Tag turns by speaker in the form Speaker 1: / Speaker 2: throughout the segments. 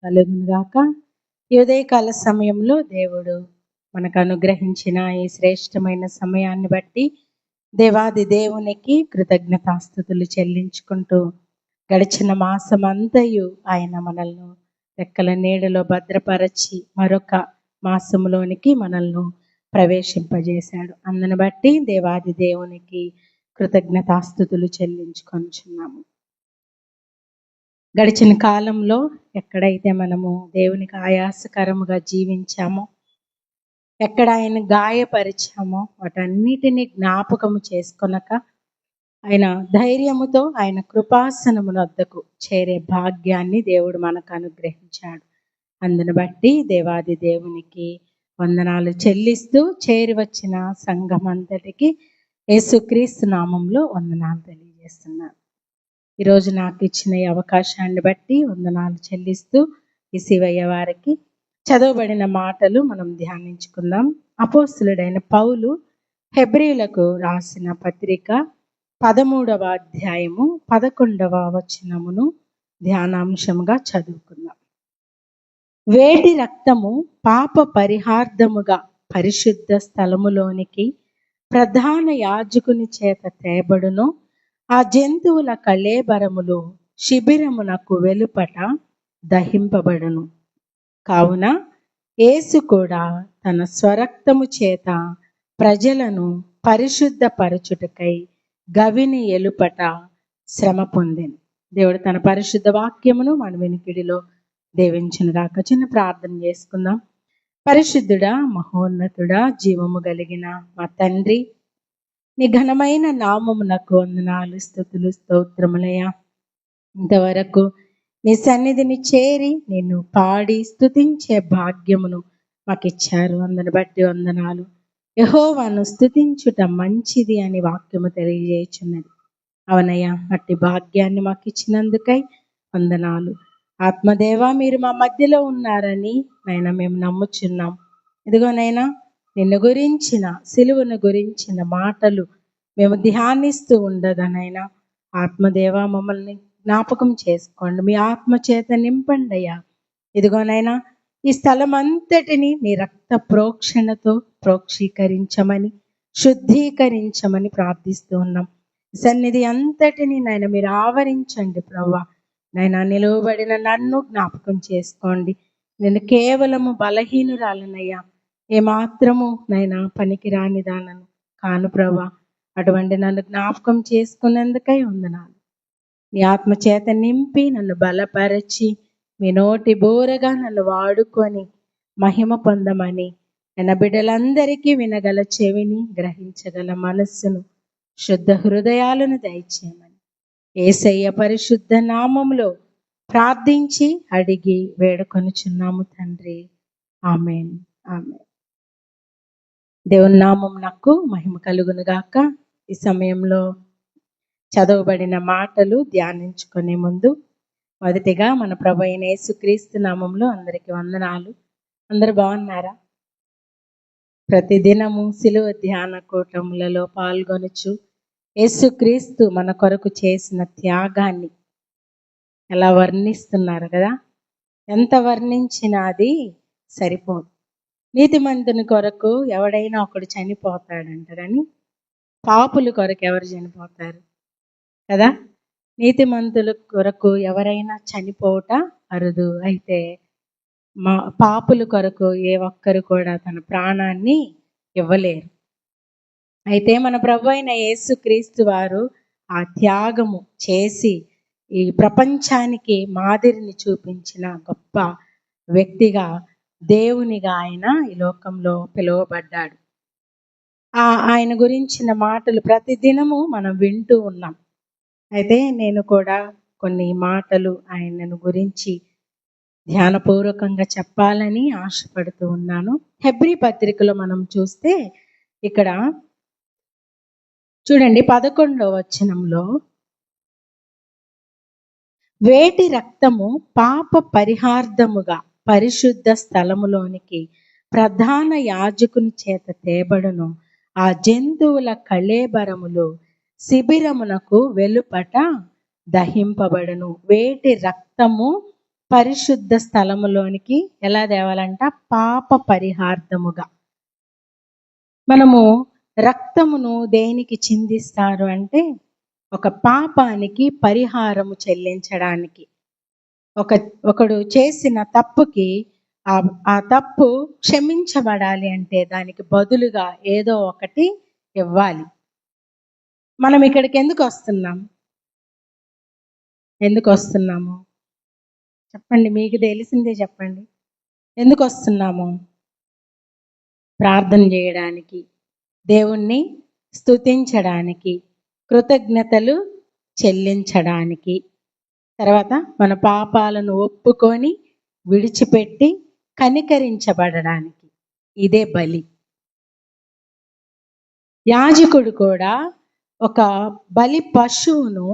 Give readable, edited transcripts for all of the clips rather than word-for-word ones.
Speaker 1: కలుగునుగాక. ఈ ఉదయకాల సమయంలో దేవుడు మనకు అనుగ్రహించిన ఈ శ్రేష్టమైన సమయాన్ని బట్టి దేవాది దేవునికి కృతజ్ఞతాస్తుతులు చెల్లించుకుంటూ గడిచిన మాసం అంతయు ఆయన మనల్ని రెక్కల నీడలో భద్రపరచి మరొక మాసంలోనికి మనల్ని ప్రవేశింపజేశాడు. అందుని బట్టి దేవాది దేవునికి కృతజ్ఞతాస్తుతులు చెల్లించుకొనిచున్నాము. గడిచిన కాలంలో ఎక్కడైతే మనము దేవునికి ఆయాసకరముగా జీవించామో, ఎక్కడ ఆయన గాయపరిచామో వాటన్నిటిని జ్ఞాపకము చేసుకొనక ఆయన ధైర్యముతో ఆయన కృపాసనమునొద్దకు చేరే భాగ్యాన్ని దేవుడు మనకు అనుగ్రహించాడు. అందును బట్టి దేవాది దేవునికి వందనాలు చెల్లిస్తూ చేరి వచ్చిన సంఘం అంతటికి యేసుక్రీస్తు నామంలో వందనాలు తెలియజేస్తున్నాను. ఈరోజు నాకు ఇచ్చిన ఈ అవకాశాన్ని బట్టి వందనాలు చెల్లిస్తూ ఈ శివయ్య వారికి చదవబడిన మాటలు మనం ధ్యానించుకుందాం. అపోస్తులుడైన పౌలు హెబ్రీలకు రాసిన పత్రిక 13వ అధ్యాయము 11వ వచనమును ధ్యానాంశముగా చదువుకుందాం. వేటి రక్తము పాప పరిహార్థముగా పరిశుద్ధ స్థలములోనికి ప్రధాన యాజకుని చేత తేబడును, ఆ జంతువుల కళేబరములు శిబిరమునకు వెలుపట దహింపబడును. కావున యేసు కూడా తన స్వరక్తము చేత ప్రజలను పరిశుద్ధపరచుటకై గవిని ఎలుపట శ్రమ పొందెను. దేవుడు తన పరిశుద్ధ వాక్యమును మన వినికిడిలో దీవించునుగాక. చిన్న ప్రార్థన చేసుకుందాం. పరిశుద్ధుడా, మహోన్నతుడా, జీవము కలిగిన మా తండ్రి, నీ ఘనమైన నామమునకు వందనాలు, స్తుతులు, స్తోత్రములయ్యా. ఇంతవరకు నీ సన్నిధిని చేరి నిన్ను పాడి స్తుతించే భాగ్యమును మాకు ఇచ్చారు. అందుని బట్టి వందనాలు. యెహోవాను స్తుతించుట మంచిది అని వాక్యము తెలియజేయుచున్నది. అవునయ్యా, అట్టి భాగ్యాన్ని మాకు ఇచ్చినందుకై వందనాలు. ఆత్మదేవా, మీరు మా మధ్యలో ఉన్నారని నైనా మేము నమ్ముచున్నాం. ఇదిగోనైనా నిన్ను గురించిన, సిలువను గురించిన మాటలు మేము ధ్యానిస్తూ ఉండగానైనా ఆత్మదేవా మమ్మల్ని జ్ఞాపకం చేసుకోండి. మీ ఆత్మ చేత నింపండి అయ్యా. ఇదిగోనైనా ఈ స్థలం అంతటిని నీ రక్త ప్రోక్షణతో ప్రోక్షీకరించమని, శుద్ధీకరించమని ప్రార్థిస్తూ ఉన్నాం. సన్నిధి అంతటిని నాయన మీరు ఆవరించండి ప్రభువా. నాయన నిలువబడిన నన్ను జ్ఞాపకం చేసుకోండి. నేను కేవలము బలహీనురాలనయ్యా, ఏమాత్రము నైనా పనికిరాని దానను కాను ప్రభువా. అటువంటి నన్ను జ్ఞాపకం చేసుకున్నందుకై వందనాలు. నీ ఆత్మ చేత నింపి నన్ను బలపరచి మీ నోటి బోరగా నన్ను వాడుకొని మహిమ పొందమని, నా బిడ్డలందరికీ వినగల చెవిని, గ్రహించగల మనస్సును, శుద్ధ హృదయాలను దయచేయమని యేసయ్య పరిశుద్ధ నామములో ప్రార్థించి అడిగి వేడుకొనుచున్నాము తండ్రి. ఆమేన్, ఆమేన్. దేవుని నామమునకు మహిమ కలుగునుగాక. ఈ సమయంలో చదవబడిన మాటలు ధ్యానించుకునే ముందు మొదటిగా మన ప్రభు అయిన యేసుక్రీస్తు నామంలో అందరికీ వందనాలు. అందరు బాగున్నారా? ప్రతిదినము సిలువ ధ్యాన కూటములలో పాల్గొనచ్చు యేసుక్రీస్తు మన కొరకు చేసిన త్యాగాన్ని ఎలా వర్ణిస్తున్నారు కదా. ఎంత వర్ణించినా అది సరిపోదు. నీతిమంతుని కొరకు ఎవడైనా ఒకడు చనిపోతాడంట, కానీ పాపుల కొరకు ఎవరు చనిపోతారు కదా. నీతిమంతుల కొరకు ఎవరైనా చనిపోవట అరుదు. అయితే మా పాపుల కొరకు ఏ ఒక్కరు కూడా తన ప్రాణాన్ని ఇవ్వలేరు. అయితే మన ప్రభు అయిన యేసుక్రీస్తు వారు ఆ త్యాగము చేసి ఈ ప్రపంచానికి మాదిరిని చూపించిన గొప్ప వ్యక్తిగా, దేవునిగా ఆయన ఈ లోకంలో పిలువబడ్డాడు. ఆయన గురించిన మాటలు ప్రతిదినము మనం వింటూ ఉన్నాం. అయితే నేను కూడా కొన్ని మాటలు ఆయనను గురించి ధ్యానపూర్వకంగా చెప్పాలని ఆశపడుతూ ఉన్నాను. హెబ్రీ పత్రికలో మనం చూస్తే ఇక్కడ చూడండి 11వ వచనంలో, వేటి రక్తము పాప పరిహార్థముగా పరిశుద్ధ స్థలములోనికి ప్రధాన యాజకుని చేత తేబడును, ఆ జంతువుల కళేబరములు శిబిరమునకు వెలుపట దహింపబడును. వేటి రక్తము పరిశుద్ధ స్థలములోనికి ఎలా తేవాలంట? పాప పరిహార్థముగా. మనము రక్తమును దేనికి చిందిస్తారు అంటే, ఒక పాపానికి పరిహారము చెల్లించడానికి. ఒకడు చేసిన తప్పుకి ఆ తప్పు క్షమించబడాలి అంటే దానికి బదులుగా ఏదో ఒకటి ఇవ్వాలి. మనం ఇక్కడికి ఎందుకు వస్తున్నాము? చెప్పండి, మీకు తెలిసిందే చెప్పండి. ఎందుకు వస్తున్నాము? ప్రార్థన చేయడానికి, దేవుణ్ణి స్తుతించడానికి, కృతజ్ఞతలు చెల్లించడానికి, తర్వాత మన పాపాలను ఒప్పుకొని విడిచిపెట్టి కనికరించబడడానికి. ఇదే బలి. యాజకుడు కూడా ఒక బలి పశువును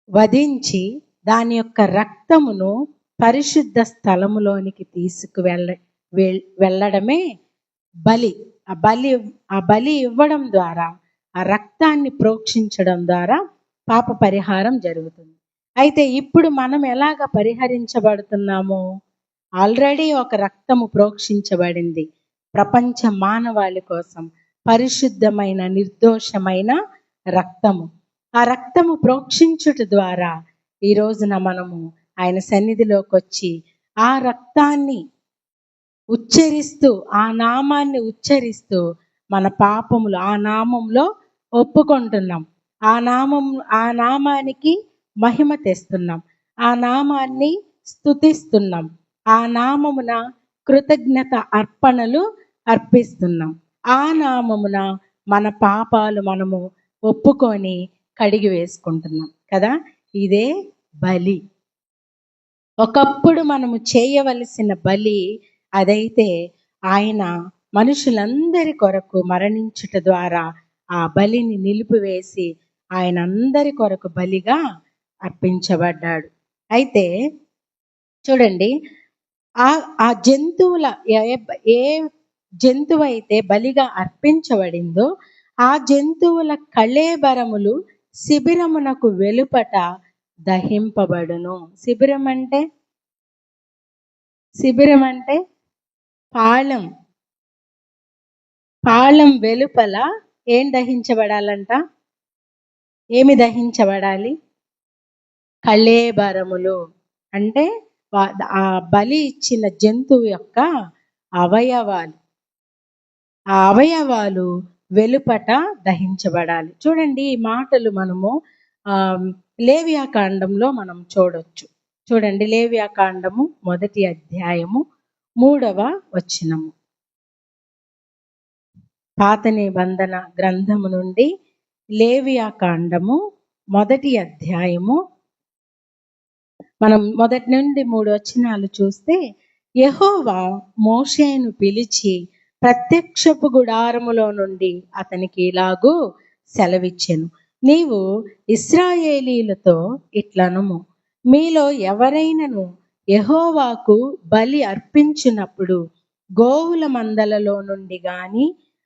Speaker 1: వధించి దాని యొక్క రక్తమును పరిశుద్ధ స్థలములోనికి వెళ్ళడమే బలి. ఆ బలి ఇవ్వడం ద్వారా, ఆ రక్తాన్ని ప్రోక్షించడం ద్వారా పాప పరిహారం జరుగుతుంది. అయితే ఇప్పుడు మనం ఎలాగ పరిహరించబడుతున్నాము? ఆల్రెడీ ఒక రక్తము ప్రోక్షించబడింది ప్రపంచ మానవాళి కోసం, పరిశుద్ధమైన నిర్దోషమైన రక్తము. ఆ రక్తము ప్రోక్షించుట ద్వారా ఈ రోజున మనము ఆయన సన్నిధిలోకి వచ్చి ఆ రక్తాన్ని ఉచ్చరిస్తూ, ఆ నామాన్ని ఉచ్చరిస్తూ మన పాపములు ఆ నామంలో ఒప్పుకుంటున్నాం. ఆ నామానికి మహిమ తెస్తున్నాం. ఆ నామాన్ని స్తుతిస్తున్నాం. ఆ నామమున కృతజ్ఞత అర్పణలు అర్పిస్తున్నాం. ఆ నామమున మన పాపాలు మనము ఒప్పుకొని కడిగి వేసుకుంటున్నాం కదా. ఇదే బలి. ఒకప్పుడు మనము చేయవలసిన బలి అదైతే ఆయన మనుషులందరి కొరకు మరణించుట ద్వారా ఆ బలిని నిలిపివేసి ఆయన అందరి కొరకు బలిగా అర్పించబడ్డాడు. అయితే చూడండి, ఆ జంతువుల ఏ జంతువు అయితే బలిగా అర్పించబడిందో ఆ జంతువుల కళేబరములు శిబిరమునకు వెలుపట దహింపబడును. శిబిరం అంటే పాళెం వెలుపల ఏం దహించబడాలంట? ఏమి దహించబడాలి? కళేబరములు అంటే ఆ బలి ఇచ్చిన జంతువు యొక్క అవయవాలు. ఆ అవయవాలు వెలుపట దహించబడాలి. చూడండి, ఈ మాటలు మనము లేవియాకాండంలో మనం చూడొచ్చు. చూడండి, లేవియాకాండము 1వ అధ్యాయము 3వ వచనము. పాత నిబంధన గ్రంథము నుండి లేవియాకాండము 1వ అధ్యాయము మనం 1 నుండి 3 వచనాలు చూస్తే, యెహోవా మోషేను పిలిచి ప్రత్యక్షపు గుడారములో నుండి అతనికి ఇలాగూ సెలవిచ్చెను, నీవు ఇశ్రాయేలీలతో ఇట్లనుము, మీలో ఎవరైనను యెహోవాకు బలి అర్పించినప్పుడు గోవుల మందలలో నుండి గాని,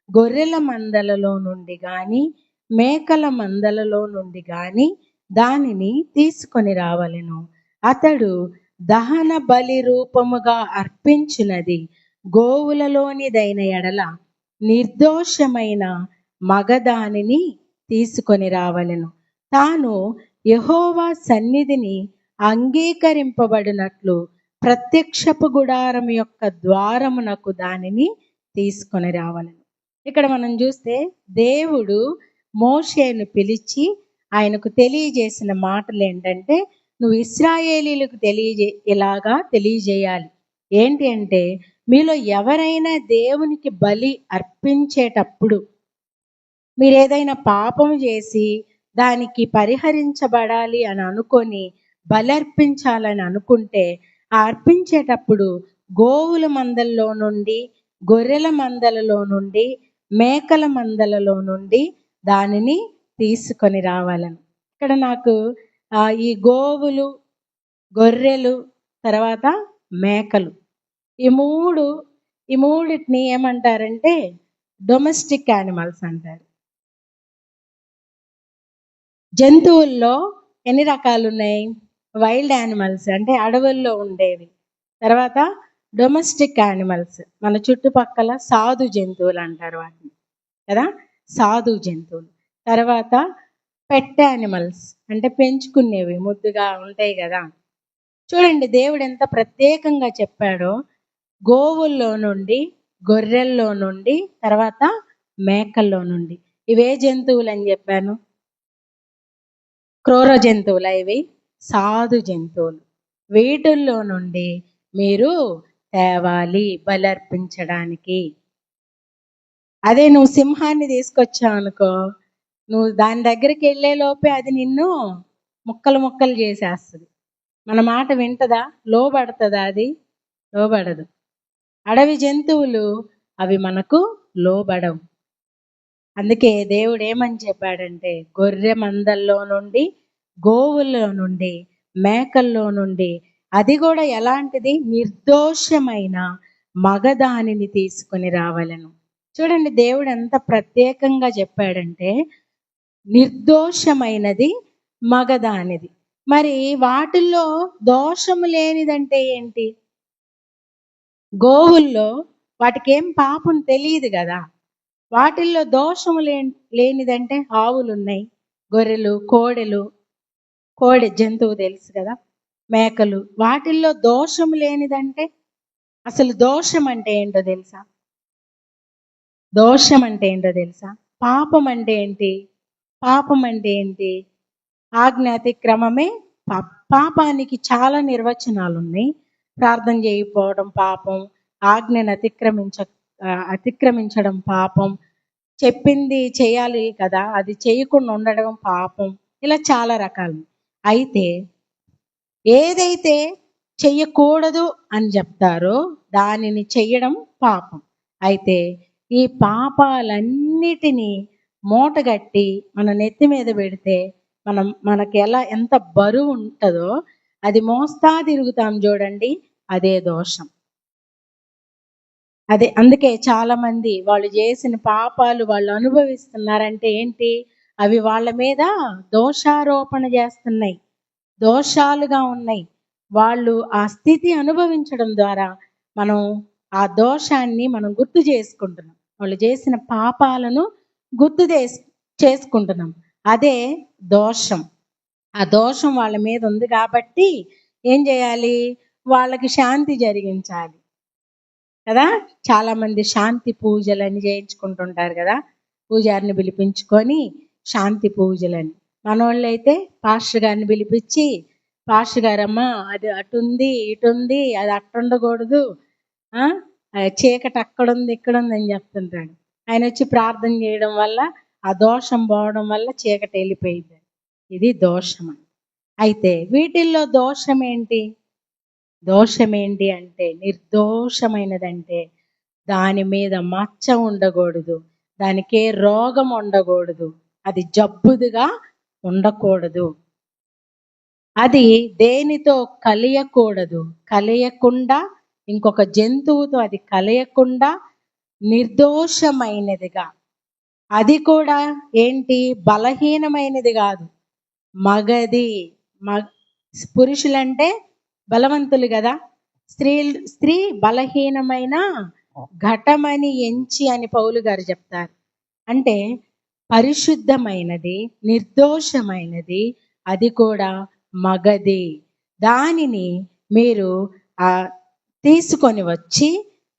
Speaker 1: గొర్రెల మందలలో నుండి గాని, మేకల మందలలో నుండి గాని దానిని తీసుకొని రావలెను. అతడు దహన బలి రూపముగా అర్పించినది గోవులలోనిదైన ఎడల నిర్దోషమైన మగదానిని తీసుకొని రావలెను. తాను యెహోవా సన్నిధిని అంగీకరింపబడినట్లు ప్రత్యక్షపు గుడారం యొక్క ద్వారమునకు దానిని తీసుకొని రావలెను. ఇక్కడ మనం చూస్తే దేవుడు మోషేను పిలిచి ఆయనకు తెలియజేసిన మాటలు ఏంటంటే, నువ్వు ఇశ్రాయేలీలకు ఇలాగా తెలియజేయాలి. ఏంటి అంటే, మీలో ఎవరైనా దేవునికి బలి అర్పించేటప్పుడు మీరు ఏదైనా పాపం చేసి దానికి పరిహరించబడాలి అని అనుకొని బలి అర్పించాలని అనుకుంటే, ఆ అర్పించేటప్పుడు గోవుల మందల్లో నుండి, గొర్రెల మందలలో నుండి, మేకల మందలలో నుండి దానిని తీసుకొని రావాలని. ఇక్కడ నాకు ఈ గోవులు, గొర్రెలు, తర్వాత మేకలు, ఈ మూడిటిని ఏమంటారంటే డొమెస్టిక్ యానిమల్స్ అంటారు. జంతువుల్లో ఎన్ని రకాలు ఉన్నాయి? వైల్డ్ యానిమల్స్ అంటే అడవుల్లో ఉండేవి. తర్వాత డొమెస్టిక్ యానిమల్స్, మన చుట్టుపక్కల సాధు జంతువులు అంటారు వాటిని కదా, సాధు జంతువులు. తర్వాత పెట్ యానిమల్స్ అంటే పెంచుకునేవి, ముద్దుగా ఉంటాయి కదా. చూడండి దేవుడు ఎంత ప్రత్యేకంగా చెప్పాడో. గోవుల్లో నుండి, గొర్రెల్లో నుండి, తర్వాత మేకల్లో నుండి. ఇవే జంతువులు అని చెప్పాను? క్రూర జంతువులు, ఇవి సాధు జంతువులు. వీటిల్లో నుండి మీరు తేవాలి బలర్పించడానికి. అదే నువ్వు సింహాన్ని తీసుకొచ్చావు అనుకో, నువ్వు దాని దగ్గరికి వెళ్ళే లోపే అది నిన్ను ముక్కలు ముక్కలు చేసేస్తుంది. మన మాట వింటదా? లోబడుతుందా? అది లోబడదు. అడవి జంతువులు అవి మనకు లోబడవు. అందుకే దేవుడు ఏమని చెప్పాడంటే, గొర్రె మందల్లో నుండి, గోవుల్లో నుండి, మేకల్లో నుండి, అది కూడా ఎలాంటిది? నిర్దోషమైన మగదానిని తీసుకొని రావాలను. చూడండి దేవుడు ఎంత ప్రత్యేకంగా చెప్పాడంటే, నిర్దోషమైనది మగదానిది. మరి వాటిల్లో దోషము లేనిదంటే ఏంటి? గోవుల్లో వాటికి ఏం పాపం తెలియదు కదా. వాటిల్లో దోషము లేనిదంటే ఆవులు ఉన్నాయి, గొర్రెలు, కోడె జంతువు తెలుసు కదా, మేకలు. వాటిల్లో దోషము లేనిదంటే, అసలు దోషం అంటే ఏంటో తెలుసా? దోషం అంటే ఏంటో తెలుసా? పాపం అంటే ఏంటి? పాపం అంటే ఏంటి? ఆజ్ఞ అతిక్రమమే పాపానికి చాలా నిర్వచనాలు ఉన్నాయి. ప్రార్థన చేయకపోవడం పాపం, ఆజ్ఞను అతిక్రమించడం పాపం, చెప్పింది చేయాలి కదా అది చేయకుండా ఉండడం పాపం. ఇలా చాలా రకాలు. అయితే ఏదైతే చెయ్యకూడదు అని చెప్తారో దానిని చెయ్యడం పాపం. అయితే ఈ పాపాలన్నిటినీ మూటగట్టి మన నెత్తి మీద పెడితే మనకి ఎంత బరువు ఉంటుందో అది మోస్తా తిరుగుతాం చూడండి, అదే దోషం. అందుకే చాలా మంది వాళ్ళు చేసిన పాపాలు వాళ్ళు అనుభవిస్తున్నారంటే ఏంటి? అవి వాళ్ళ మీద దోషారోపణ చేస్తున్నాయి, దోషాలుగా ఉన్నాయి. వాళ్ళు ఆ స్థితి అనుభవించడం ద్వారా మనం ఆ దోషాన్ని మనం గుర్తు చేసుకుంటున్నాం. వాళ్ళు చేసిన పాపాలను గుర్తు చేసుకుంటున్నాం. అదే దోషం. ఆ దోషం వాళ్ళ మీద ఉంది కాబట్టి ఏం చేయాలి? వాళ్ళకి శాంతి జరిగించాలి కదా. చాలా మంది శాంతి పూజలని చేయించుకుంటుంటారు కదా, పూజారిని పిలిపించుకొని శాంతి పూజలని. మనోళ్ళు అయితే పాస్టర్ గారిని పిలిపించి, పాస్టర్ గారమ్మా అది అటుంది ఇటుంది, అది అట్టుండకూడదు, చీకటి అక్కడుంది ఇక్కడుంది అని చెప్తుంటాడు. ఆయన వచ్చి ప్రార్థన చేయడం వల్ల ఆ దోషం పోవడం వల్ల చీకటి వెళ్ళిపోయింది. ఇది దోషం. అయితే వీటిల్లో దోషం ఏంటి? దోషం ఏంటి అంటే, నిర్దోషమైనదంటే దాని మీద మచ్చ ఉండకూడదు, దానికే రోగం ఉండకూడదు, అది జబ్బుదుగా ఉండకూడదు, అది దేనితో కలియకూడదు, కలియకుండా ఇంకొక జంతువుతో అది కలియకుండా నిర్దోషమైనదిగా, అది కూడా ఏంటి? బలహీనమైనది కాదు, మగది. పురుషులంటే బలవంతులు కదా, స్త్రీ బలహీనమైన ఘటమని ఎంచి అని పౌలు గారు చెప్తారు. అంటే పరిశుద్ధమైనది, నిర్దోషమైనది, అది కూడా మగది. దానిని మీరు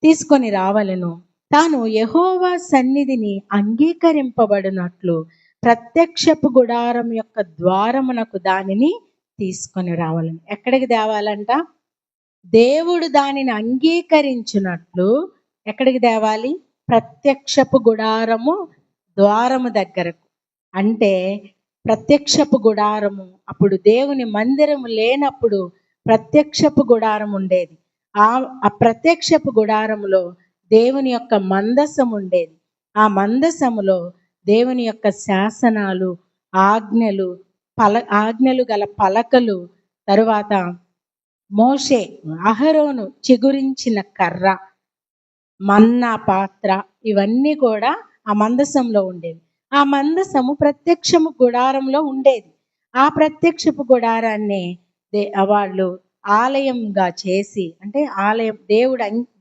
Speaker 1: తీసుకొని రావలను. తాను యెహోవా సన్నిధిని అంగీకరింపబడినట్లు ప్రత్యక్షపు గుడారం యొక్క ద్వారమునకు దానిని తీసుకొని రావాలని. ఎక్కడికి తేవాలంట? దేవుడు దానిని అంగీకరించినట్లు ఎక్కడికి తేవాలి? ప్రత్యక్షపు గుడారము ద్వారము దగ్గరకు. అంటే ప్రత్యక్షపు గుడారము, అప్పుడు దేవుని మందిరము లేనప్పుడు ప్రత్యక్షపు గుడారం ఉండేది. ఆ ప్రత్యక్షపు గుడారములో దేవుని యొక్క మందసం ఉండేది. ఆ మందసములో దేవుని యొక్క శాసనాలు, ఆజ్ఞలు గల పలకలు, తరువాత మోషే అహరోను చిగురించిన కర్ర, మన్నా పాత్ర, ఇవన్నీ కూడా ఆ మందసంలో ఉండేవి. ఆ మందసము ప్రత్యక్షము గుడారంలో ఉండేది. ఆ ప్రత్యక్షపు గుడారాన్ని వాళ్ళు ఆలయంగా చేసి, అంటే ఆలయం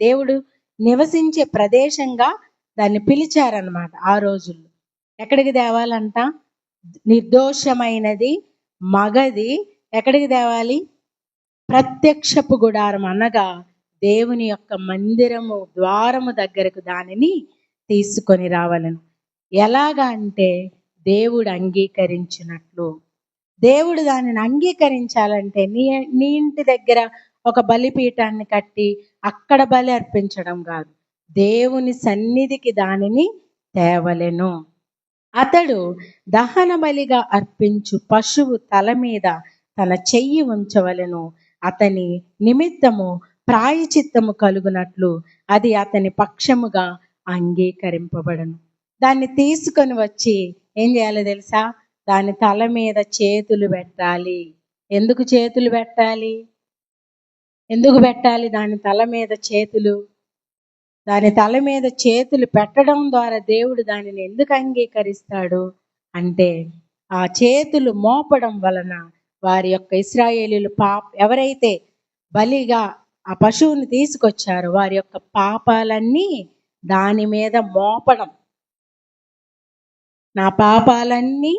Speaker 1: దేవుడు నివసించే ప్రదేశంగా దాన్ని పిలిచారనమాట ఆ రోజుల్లో. ఎక్కడికి తేవాలంట? నిర్దోషమైనది మగది ఎక్కడికి తేవాలి? ప్రత్యక్షపు గుడారం అనగా దేవుని యొక్క మందిరము ద్వారము దగ్గరకు దానిని తీసుకొని రావాలను. ఎలాగా అంటే దేవుడు అంగీకరించినట్లు. దేవుడు దానిని అంగీకరించాలంటే నీ ఇంటి దగ్గర ఒక బలిపీఠాన్ని కట్టి అక్కడ బలి అర్పించడం కాదు, దేవుని సన్నిధికి దానిని తేవలెను. అతడు దహన బలిగా అర్పించు పశువు తల మీద తన చెయ్యి ఉంచవలెను. అతని నిమిత్తము ప్రాయచిత్తము కలుగునట్లు అది అతని పక్షముగా అంగీకరింపబడను. దాన్ని తీసుకొని వచ్చి ఏం చేయాలో తెలుసా? దాని తల మీద చేతులు పెట్టాలి. ఎందుకు చేతులు పెట్టాలి? ఎందుకు పెట్టాలి దాని తల మీద చేతులు? దాని తల మీద చేతులు పెట్టడం ద్వారా దేవుడు దానిని ఎందుకు అంగీకరిస్తాడు అంటే, ఆ చేతులు మోపడం వలన వారి యొక్క ఇశ్రాయేలీయులు ఎవరైతే బలిగా ఆ పశువుని తీసుకొచ్చారో వారి యొక్క పాపాలన్నీ దాని మీద మోపడం. నా పాపాలన్నీ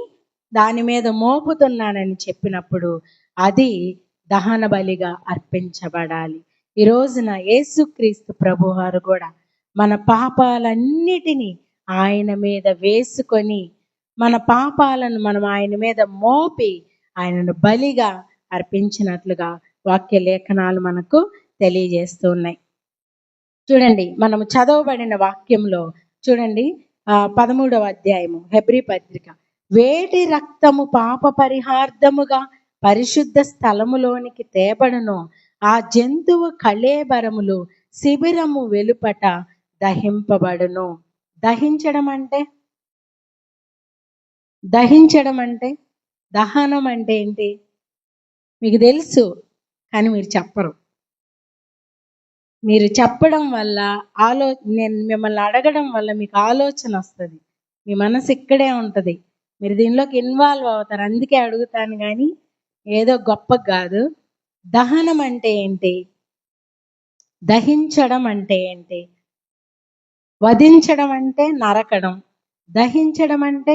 Speaker 1: దాని మీద మోపుతున్నానని చెప్పినప్పుడు అది దహన బలిగా అర్పించబడాలి. ఈ రోజున యేసుక్రీస్తు ప్రభువారు కూడా మన పాపాలన్నిటినీ ఆయన మీద వేసుకొని, మన పాపాలను మనం ఆయన మీద మోపి ఆయనను బలిగా అర్పించినట్లుగా వాక్య లేఖనాలు మనకు తెలియజేస్తున్నాయి. చూడండి, మనము చదవబడిన వాక్యంలో చూడండి, 13వ అధ్యాయము హెబ్రీ పత్రిక, వేటి రక్తము పాప పరిహార్థముగా పరిశుద్ధ స్థలములోనికి తేబడును, ఆ జంతువు కళేబరములు శిబిరము వెలుపట దహింపబడును. దహించడం అంటే దహనం అంటే ఏంటి? మీకు తెలుసు, కానీ మీరు చెప్పరు. మీరు చెప్పడం వల్ల నేను మిమ్మల్ని అడగడం వల్ల మీకు ఆలోచన వస్తుంది. మీ మనసు ఇక్కడే ఉంటుంది, మీరు దీనిలోకి ఇన్వాల్వ్ అవుతారు. అందుకే అడుగుతాను, కానీ ఏదో గొప్ప కాదు. దహనం అంటే ఏంటి? దహించడం అంటే ఏంటి? వధించడం అంటే నరకడం, దహించడం అంటే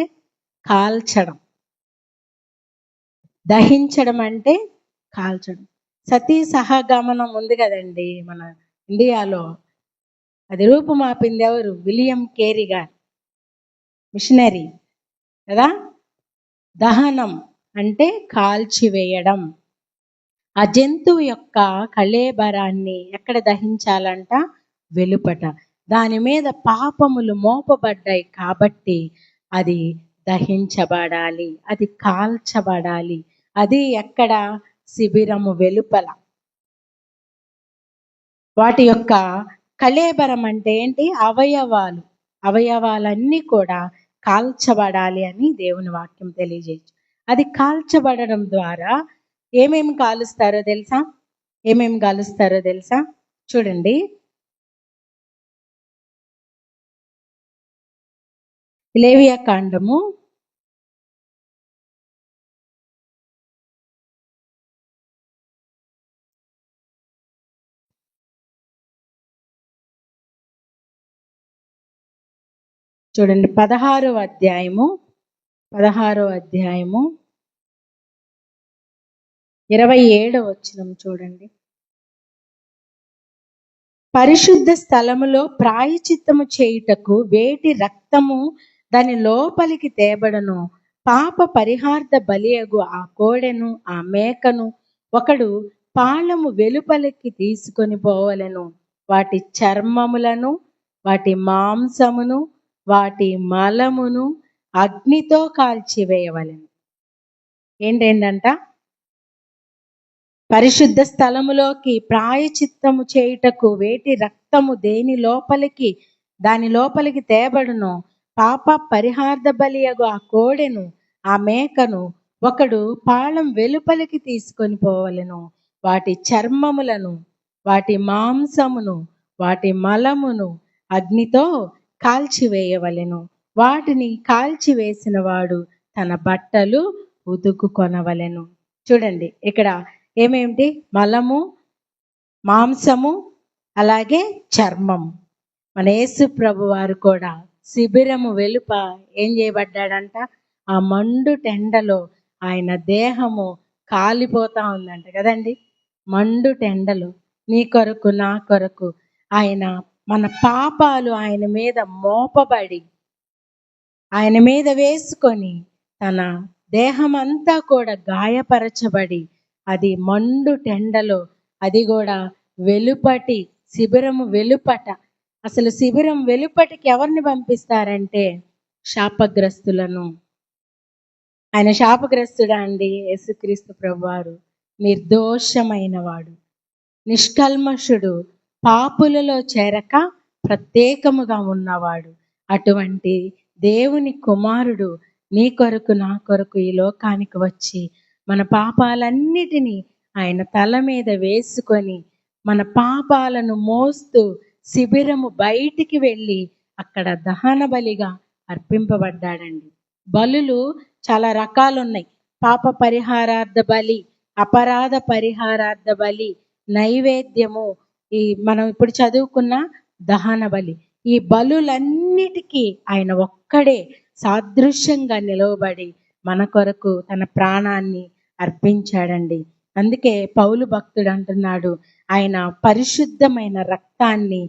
Speaker 1: కాల్చడం. దహించడం అంటే కాల్చడం. సతీ సహగమనం ఉంది కదండి మన ఇండియాలో, అది రూపుమాపింది ఎవరు? విలియం కేరీ గారు, మిషనరీ కదా. దహనం అంటే కాల్చివేయడం. ఆ జంతువు యొక్క కళేబరాన్ని ఎక్కడ దహించాలంట? వెలుపట. దాని మీద పాపములు మోపబడ్డాయి కాబట్టి అది దహించబడాలి, అది కాల్చబడాలి. అది ఎక్కడ? శిబిరము వెలుపల. వాటి యొక్క కళేబరం అంటే ఏంటి? అవయవాలన్నీ కూడా కాల్చబడాలి అని దేవుని వాక్యం తెలియజేయచ్చు. అది కాల్చబడడం ద్వారా ఏమేమి కాలుస్తారో తెలుసా? చూడండి, లేవియా కాండము 16వ అధ్యాయము 27వ వచనం చూడండి. పరిశుద్ధ స్థలములో ప్రాయచిత్తము చేయుటకు వేటి రక్తము దాని లోపలికి తేబడను, పాప పరిహార్థ బలియగు ఆ కోడెను ఆ మేకను ఒకడు పాళము వెలుపలికి తీసుకొని పోవలెను. వాటి చర్మములను, వాటి మాంసమును, వాటి మలమును అగ్నితో కాల్చివేయవలెను. ఏంటంట? పరిశుద్ధ స్థలములోకి ప్రాయచిత్తము చేయుటకు వేటి రక్తము దాని లోపలికి తేబడును, పాప పరిహార్థ బలియగు ఆ కోడెను ఆ మేకను ఒకడు పాళం వెలుపలికి తీసుకొని పోవలెను. వాటి చర్మములను, వాటి మాంసమును, వాటి మలమును అగ్నితో కాల్చివేయవలెను. వాటిని కాల్చివేసిన వాడు తన బట్టలు ఉతుకుకొనవలెను. చూడండి, ఇక్కడ ఏమేమిటి? మలము, మాంసము, అలాగే చర్మము. మన యేసు ప్రభు వారు కూడా శిబిరము వెలుప ఏం చేయబడ్డాడంట? ఆ మండు టెండలో ఆయన దేహము కాలిపోతా ఉందంట కదండి. మండు టెండలు నీ కొరకు నా కొరకు ఆయన మన పాపాలు ఆయన మీద మోపబడి ఆయన మీద వేసుకొని తన దేహమంతా కూడా గాయపరచబడి అది మండు టెండలో, అది కూడా వెలుపటి శిబిరము వెలుపట. అసలు శిబిరం వెలుపటికి ఎవరిని పంపిస్తారంటే శాపగ్రస్తులను. ఆయన శాపగ్రస్తుడా అండి? యేసుక్రీస్తు ప్రభువారు నిర్దోషమైన వాడు, నిష్కల్మషుడు, పాపులలో చేరక ప్రత్యేకముగా ఉన్నవాడు. అటువంటి దేవుని కుమారుడు నీ కొరకు నా కొరకు ఈ లోకానికి వచ్చి మన పాపాలన్నిటినీ ఆయన తల మీద వేసుకొని మన పాపాలను మోస్తూ శిబిరము బయటికి వెళ్ళి అక్కడ దహన బలిగా అర్పింపబడ్డాడండి. బలులు చాలా రకాలు ఉన్నాయి. పాప పరిహారార్థ బలి, అపరాధ పరిహారార్థ బలి, నైవేద్యము, ఈ మనం ఇప్పుడు చదువుకున్న దహన బలి. ఈ బలులన్నిటికీ ఆయన ఒక్కడే సాదృశ్యంగా నిలవబడి మన కొరకు తన ప్రాణాన్ని అర్పించాడండి. అందుకే పౌలు భక్తుడు అంటున్నాడు, ఆయన పరిశుద్ధమైన రక్తాన్ని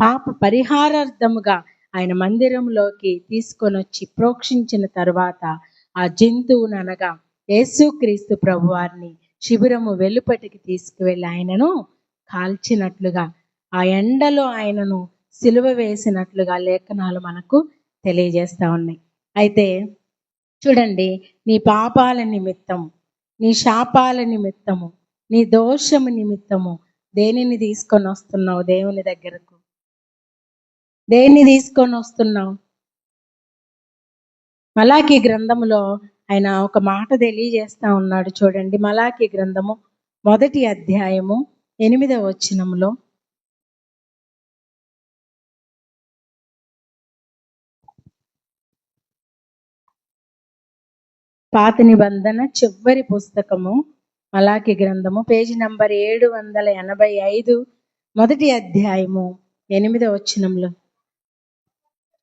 Speaker 1: పాప పరిహారార్థముగా ఆయన మందిరంలోకి తీసుకొని వచ్చి ప్రోక్షించిన తరువాత ఆ జంతువును అనగా యేసుక్రీస్తు ప్రభువారిని శిబిరము వెలుపటికి తీసుకువెళ్ళి ఆయనను కాల్చినట్లుగా, ఆ ఎండలో ఆయనను సిలువ వేసినట్లుగా లేఖనాలు మనకు తెలియజేస్తా ఉన్నాయి. అయితే చూడండి, నీ పాపాల నిమిత్తము, నీ శాపాల నిమిత్తము, నీ దోషము నిమిత్తము దేనిని తీసుకొని వస్తున్నావు దేవుని దగ్గరకు? దేన్ని తీసుకొని వస్తున్నావు? మలాకీ గ్రంథములో ఆయన ఒక మాట తెలియజేస్తా ఉన్నాడు. చూడండి, మలాకీ గ్రంథము 1వ అధ్యాయము 8వ వచనములో, పాత నిబంధన చివరి పుస్తకము మలాకీ గ్రంథము, పేజీ నంబర్ 785, 1వ అధ్యాయము 8వ వచనంలో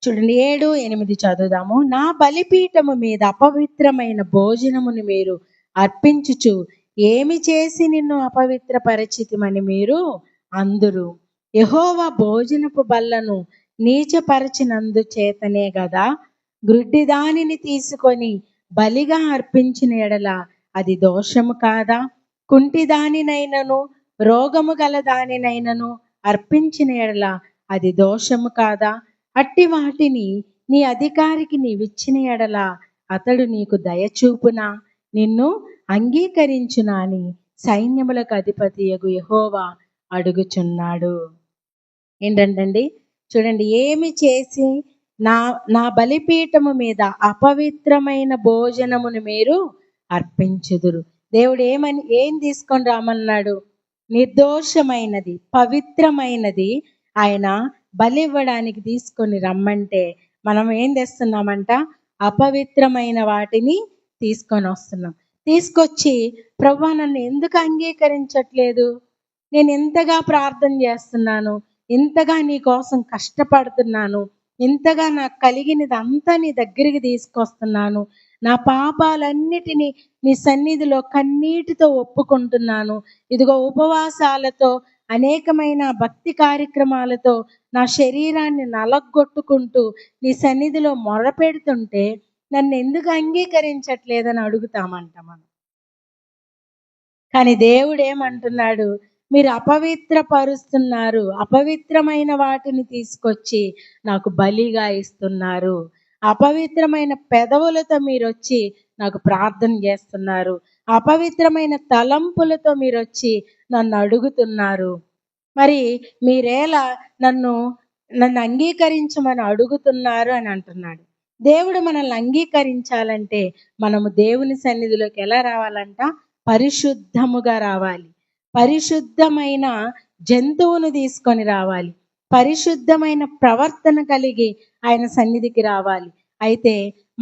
Speaker 1: చూడండి. 7, 8 చదువుదాము. నా బలిపీఠము మీద అపవిత్రమైన భోజనమును మీరు అర్పించుచు ఏమి చేసి నిన్ను అపవిత్రపరిచితిమని మీరు అందురు. యెహోవా భోజనపు బల్లను నీచపరచినందు చేతనే గదా గ్రుడ్డి దానిని తీసుకొని బలిగా అర్పించిన ఎడల అది దోషము కాదా? కుంటి దానినైనను రోగము గల దానినైనను అర్పించిన ఎడల అది దోషము కాదా? అట్టి వాటిని నీ అధికారికి నీవిచ్చిన ఎడల అతడు నీకు దయచూపునా, నిన్ను అంగీకరించునా అని సైన్యములకు అధిపతియగు యెహోవా అడుగుచున్నాడు. ఏంటంటండి, చూడండి, ఏమి చేసి నా బలిపీఠము మీద అపవిత్రమైన భోజనమును మీరు అర్పించుదురు. దేవుడు ఏం తీసుకొని రామన్నాడు? నిర్దోషమైనది, పవిత్రమైనది ఆయన బలి ఇవ్వడానికి తీసుకొని రమ్మంటే మనం ఏం తెస్తున్నామంట? అపవిత్రమైన వాటిని తీసుకొని వస్తున్నాం. తీసుకొచ్చి ప్రభువా నన్ను ఎందుకు అంగీకరించట్లేదు? నేను ఎంతగా ప్రార్థన చేస్తున్నాను, ఇంతగా నీ కోసం కష్టపడుతున్నాను, ఇంతగా నాకు కలిగినది అంతా నీ దగ్గరికి తీసుకొస్తున్నాను, నా పాపాలన్నిటినీ నీ సన్నిధిలో కన్నీటితో ఒప్పుకుంటున్నాను, ఇదిగో ఉపవాసాలతో అనేకమైన భక్తి కార్యక్రమాలతో నా శరీరాన్ని నలగొట్టుకుంటూ నీ సన్నిధిలో మొరపెడుతుంటే నన్ను ఎందుకు అంగీకరించట్లేదని అడుగుతామంట మనం. కానీ దేవుడు ఏమంటున్నాడు? మీరు అపవిత్రపరుస్తున్నారు, అపవిత్రమైన వాటిని తీసుకొచ్చి నాకు బలిగా ఇస్తున్నారు, అపవిత్రమైన పెదవులతో మీరు వచ్చి నాకు ప్రార్థన చేస్తున్నారు, అపవిత్రమైన తలంపులతో మీరు వచ్చి నన్ను అడుగుతున్నారు. మరి మీరేలా నన్ను అంగీకరించమని అడుగుతున్నారు అని అంటున్నాడు. దేవుడు మనల్ని అంగీకరించాలంటే మనము దేవుని సన్నిధిలోకి ఎలా రావాలంట? పరిశుద్ధముగా రావాలి. పరిశుద్ధమైన జంతువును తీసుకొని రావాలి. పరిశుద్ధమైన ప్రవర్తన కలిగి ఆయన సన్నిధికి రావాలి. అయితే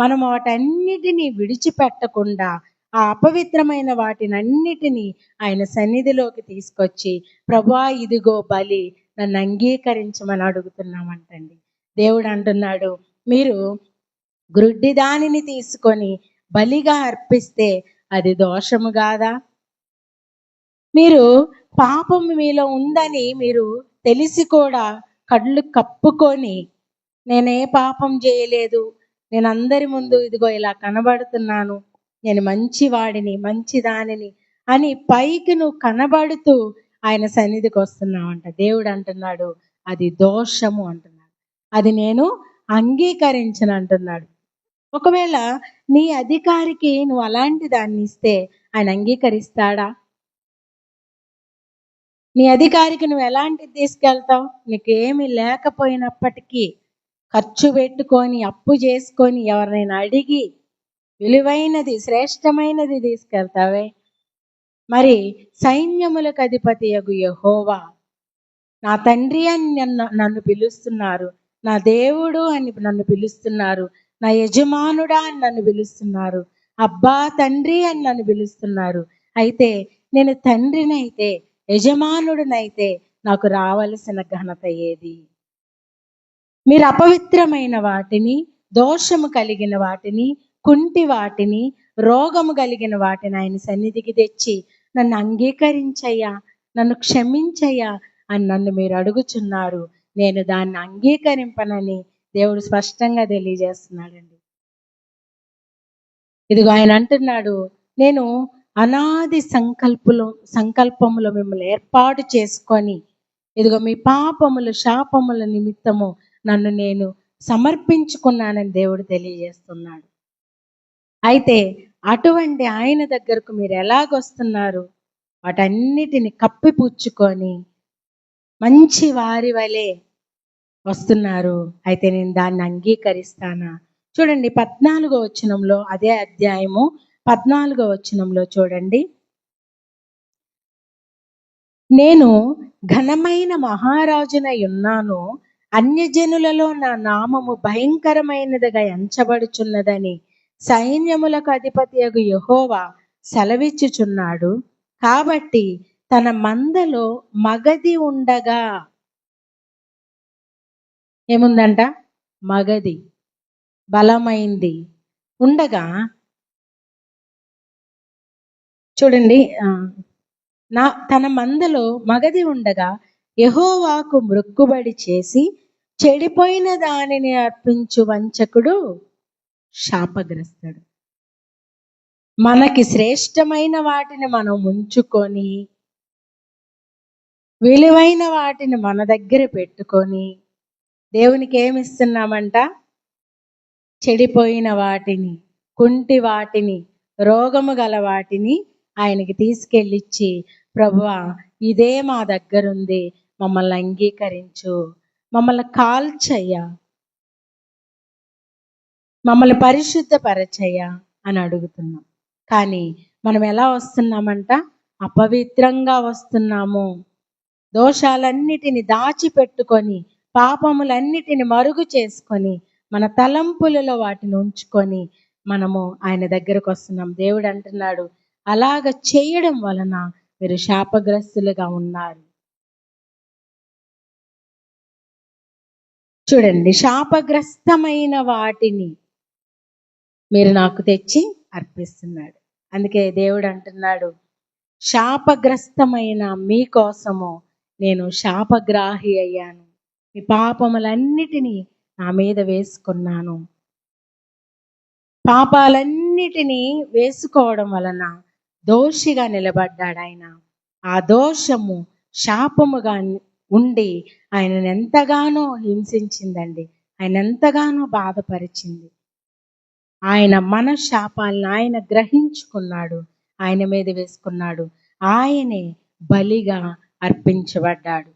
Speaker 1: మనం వాటన్నిటినీ విడిచిపెట్టకుండా ఆ అపవిత్రమైన వాటిని అన్నిటినీ ఆయన సన్నిధిలోకి తీసుకొచ్చి, ప్రభువా ఇదిగో బలి, నన్ను అంగీకరించమని అడుగుతున్నామంటండి. దేవుడు అంటున్నాడు, మీరు గ్రుడ్డి దానిని తీసుకొని బలిగా అర్పిస్తే అది దోషము కాదా? మీరు పాపం మీలో ఉందని మీరు తెలిసి కూడా కళ్ళు కప్పుకొని, నేనే పాపం చేయలేదు, నేను అందరి ముందు ఇదిగో ఇలా కనబడుతున్నాను, నేను మంచివాడిని మంచిదానిని అని పైకి నువ్వు కనబడుతూ ఆయన సన్నిధికి వస్తున్నావంట. దేవుడు అంటున్నాడు అది దోషము అంటున్నాడు, అది నేను అంగీకరించను అంటున్నాడు. ఒకవేళ నీ అధికారికి నువ్వు అలాంటి దాన్ని ఇస్తే ఆయన అంగీకరిస్తాడా? నీ అధికారికి నువ్వు ఎలాంటిది తీసుకెళ్తావు? నీకు ఏమి లేకపోయినప్పటికీ ఖర్చు పెట్టుకొని అప్పు చేసుకొని ఎవరినైనా అడిగి విలువైనది శ్రేష్టమైనది తీసుకెళ్తావే. మరి సైన్యములకు అధిపతియగు యెహోవా నా తండ్రి అని నన్ను పిలుస్తున్నారు, నా దేవుడు అని నన్ను పిలుస్తున్నారు, నా యజమానుడా అని నన్ను పిలుస్తున్నారు, అబ్బా తండ్రి అని నన్ను పిలుస్తున్నారు. అయితే నేను తండ్రినైతే యజమానుడినైతే నాకు రావలసిన ఘనత ఏది? మీరు అపవిత్రమైన వాటిని, దోషము కలిగిన వాటిని, కుంటి వాటిని, రోగము కలిగిన వాటిని ఆయన సన్నిధికి తెచ్చి నన్ను అంగీకరించయ్యా, నన్ను క్షమించయ్యా అని నన్ను మీరు అడుగుచున్నారు. నేను దాన్ని అంగీకరింపనని దేవుడు స్పష్టంగా తెలియజేస్తున్నాడండి. ఇదిగో ఆయన అంటున్నాడు, నేను అనాది సంకల్పములో మిమ్మల్ని ఏర్పాటు చేసుకొని ఇదిగో మీ పాపములు శాపముల నిమిత్తము నన్ను నేను సమర్పించుకున్నానని దేవుడు తెలియజేస్తున్నాడు. అయితే అటువంటి ఆయన దగ్గరకు మీరు ఎలాగొస్తున్నారు? వాటన్నిటిని కప్పిపుచ్చుకొని మంచి వారి వలె వస్తున్నారు. అయితే నేను దాన్ని అంగీకరిస్తానా? చూడండి 14వ వచనంలో, అదే అధ్యాయము 14వ వచనంలో చూడండి, నేను ఘనమైన మహారాజునై ఉన్నాను, అన్యజనులలో నా నామము భయంకరమైనదిగా ఎంచబడుచున్నదని సైన్యములకు అధిపతియగు యెహోవా సెలవిచ్చుచున్నాడు. కాబట్టి తన మందలో మగది ఉండగా, ఏముందంట? మగది, బలమైంది ఉండగా, చూడండి, తన మందలో మగది ఉండగా యెహోవాకు మ్రొక్కుబడి చేసి చెడిపోయిన దానిని అర్పించు వంచకుడు శాపగ్రస్తుడు. మనకి శ్రేష్టమైన వాటిని మనం ఉంచుకొని, విలువైన వాటిని మన దగ్గర పెట్టుకొని దేవునికి ఏమిస్తున్నామంట? చెడిపోయిన వాటిని, కుంటి వాటిని, రోగము గల వాటిని ఆయనకి తీసుకెళ్ళిచ్చి, ప్రభువా ఇదే మా దగ్గరుంది, మమ్మల్ని అంగీకరించు, మమ్మల్ని కాల్చయ్యా, మమ్మల్ని పరిశుద్ధపరచయ్యా అని అడుగుతున్నాం. కానీ మనం ఎలా వస్తున్నామంట? అపవిత్రంగా వస్తున్నాము. దోషాలన్నిటిని దాచిపెట్టుకొని, పాపములన్నిటిని మరుగు చేసుకొని, మన తలంపులలో వాటిని ఉంచుకొని మనము ఆయన దగ్గరకు వస్తున్నాం. దేవుడు అంటున్నాడు, అలాగ చేయడం వలన మీరు శాపగ్రస్తులుగా ఉన్నారు. చూడండి, శాపగ్రస్తమైన వాటిని మీరు నాకు తెచ్చి అర్పిస్తున్నాడు. అందుకే దేవుడు అంటున్నాడు, శాపగ్రస్తమైన మీకోసము నేను శాపగ్రాహి అయ్యాను, మీ పాపములన్నిటినీ నా మీద వేసుకున్నాను. పాపాలన్నిటినీ వేసుకోవడం వలన దోషిగా నిలబడ్డాడు ఆయన. ఆ దోషము శాపముగా ఉండి ఆయనను ఎంతగానో హింసించిందండి, ఆయన ఎంతగానో బాధపరిచింది. ఆయన మన శాపాలను ఆయన గ్రహించుకున్నాడు, ఆయన మీద వేసుకున్నాడు. ఆయనే బలిగా అర్పించబడ్డాడు.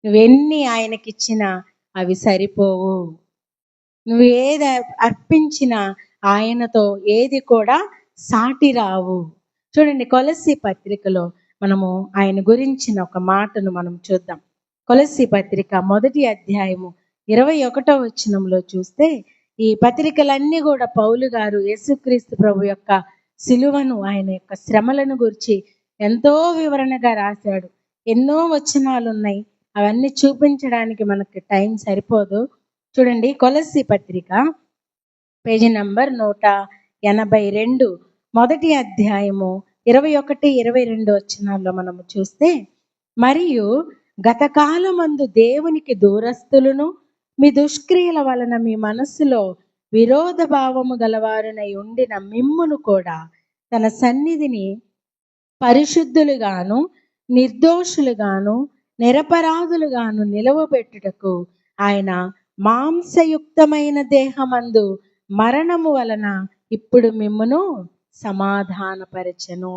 Speaker 1: నువ్వెన్ని ఆయనకిచ్చినా అవి సరిపోవు. నువ్వు ఏది అర్పించినా ఆయనతో ఏది కూడా సాటి రావు. చూడండి, కొలస్సీ పత్రికలో మనము ఆయన గురించిన ఒక మాటను మనం చూద్దాం. కొలస్సీ పత్రిక 1వ అధ్యాయము 21వ వచనంలో చూస్తే, ఈ పత్రికలన్నీ కూడా పౌలు గారు యేసుక్రీస్తు ప్రభు యొక్క సిలువను, ఆయన యొక్క శ్రమలను గురించి ఎంతో వివరణగా రాశాడు. ఎన్నో వచనాలు ఉన్నాయి. అవన్నీ చూపించడానికి మనకి టైం సరిపోదు. చూడండి, కొలస్సీ పత్రిక పేజీ నంబర్ 182, మొదటి అధ్యాయము 21, 22 వచనాల్లో మనము చూస్తే, మరియు గతకాలమందు దేవునికి దూరస్తులను మీ దుష్క్రియల వలన మీ మనస్సులో విరోధ భావము గలవారునై ఉండిన మిమ్మును కూడా తన సన్నిధిని పరిశుద్ధులుగాను నిర్దోషులుగాను నిరపరాధులుగాను నిలవబెట్టుటకు ఆయన మాంసయుక్తమైన దేహమందు మరణము వలన ఇప్పుడు మిమ్మును సమాధానపరచెను.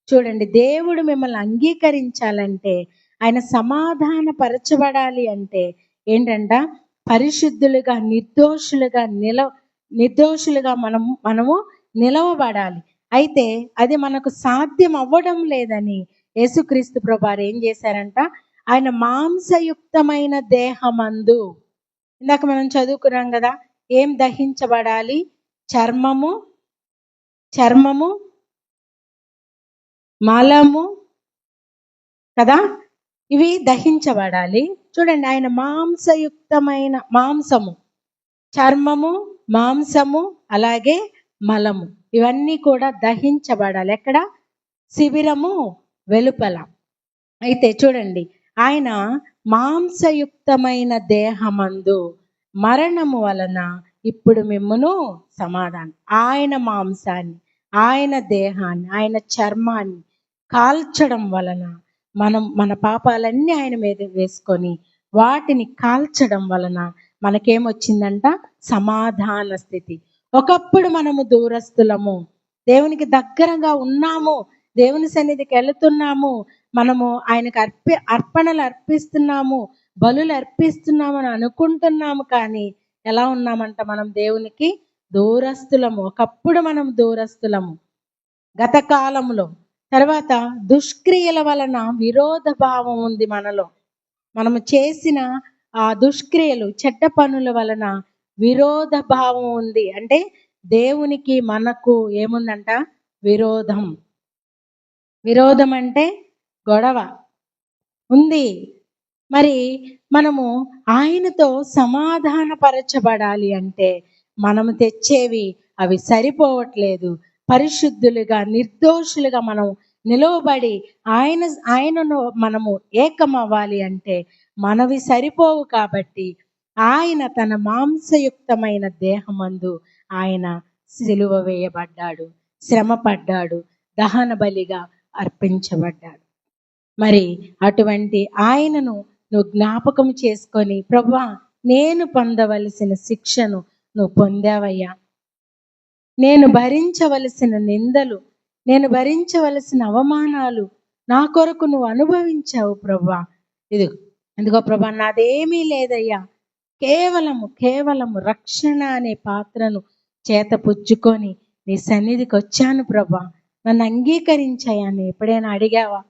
Speaker 1: చూడండి, దేవుడు మిమ్మల్ని అంగీకరించాలంటే, ఆయన సమాధానపరచబడాలి అంటే ఏంటంట? పరిశుద్ధులుగా నిర్దోషులుగా మనము నిలవబడాలి. అయితే అది మనకు సాధ్యం అవ్వడం లేదని యేసుక్రీస్తు ప్రభువారు ఏం చేశారంట? ఆయన మాంసయుక్తమైన దేహమందు, ఇందాక మనం చదువుకున్నాం కదా, ఏం దహించబడాలి? చర్మము, మలము కదా, ఇవి దహించబడాలి. చూడండి, ఆయన మాంసయుక్తమైన మాంసము, చర్మము, మాంసము, అలాగే మలము, ఇవన్నీ కూడా దహించబడాలి. ఎక్కడ? శిబిరము వెలుపల. అయితే చూడండి, ఆయన మాంసయుక్తమైన దేహమందు మరణము వలన ఇప్పుడు మిమ్మును సమాధానం. ఆయన మాంసాన్ని, ఆయన దేహాన్ని, ఆయన చర్మాన్ని కాల్చడం వలన మన పాపాలన్నీ ఆయన మీద వేసుకొని వాటిని కాల్చడం వలన మనకేమొచ్చిందంట? సమాధాన స్థితి. ఒకప్పుడు మనము దూరస్తులము, దేవునికి దగ్గరగా ఉన్నాము, దేవుని సన్నిధికి వెళుతున్నాము, మనము ఆయనకు అర్పణలు అర్పిస్తున్నాము, బలులు అర్పిస్తున్నాము అని అనుకుంటున్నాము. కానీ ఎలా ఉన్నామంట? మనం దేవునికి దూరస్తులము. ఒకప్పుడు మనం దూరస్తులము గత కాలంలో. తర్వాత దుష్క్రియల వలన విరోధ భావం ఉంది మనలో. మనము చేసిన ఆ దుష్క్రియలు, చెడ్డ పనుల వలన విరోధ భావం ఉంది. అంటే దేవునికి మనకు ఏముందంట? విరోధం. విరోధం అంటే గొడవ ఉంది. మరి మనము ఆయనతో సమాధానపరచబడాలి అంటే మనము తెచ్చేవి అవి సరిపోవట్లేదు. పరిశుద్ధులుగా నిర్దోషులుగా మనం నిలవబడి ఆయనను మనము ఏకమవ్వాలి అంటే మనవి సరిపోవు. కాబట్టి ఆయన తన మాంసయుక్తమైన దేహమందు ఆయన సిలువ వేయబడ్డాడు, శ్రమ పడ్డాడు, దహన బలిగా అర్పించబడ్డాడు. మరి అటువంటి ఆయనను నువ్వు జ్ఞాపకం చేసుకొని, ప్రభువా, నేను పొందవలసిన శిక్షను నువ్వు పొందావయ్యా, నేను భరించవలసిన నిందలు, నేను భరించవలసిన అవమానాలు నా కొరకు నువ్వు అనుభవించావు ప్రభువా. ఇదిగో ప్రభువా, నాదేమీ లేదయ్యా, కేవలము రక్షణ అనే పాత్రను చేత పుచ్చుకొని నీ సన్నిధికి వచ్చాను ప్రభువా, నన్ను అంగీకరించాయా అని ఎప్పుడైనా అడిగావా?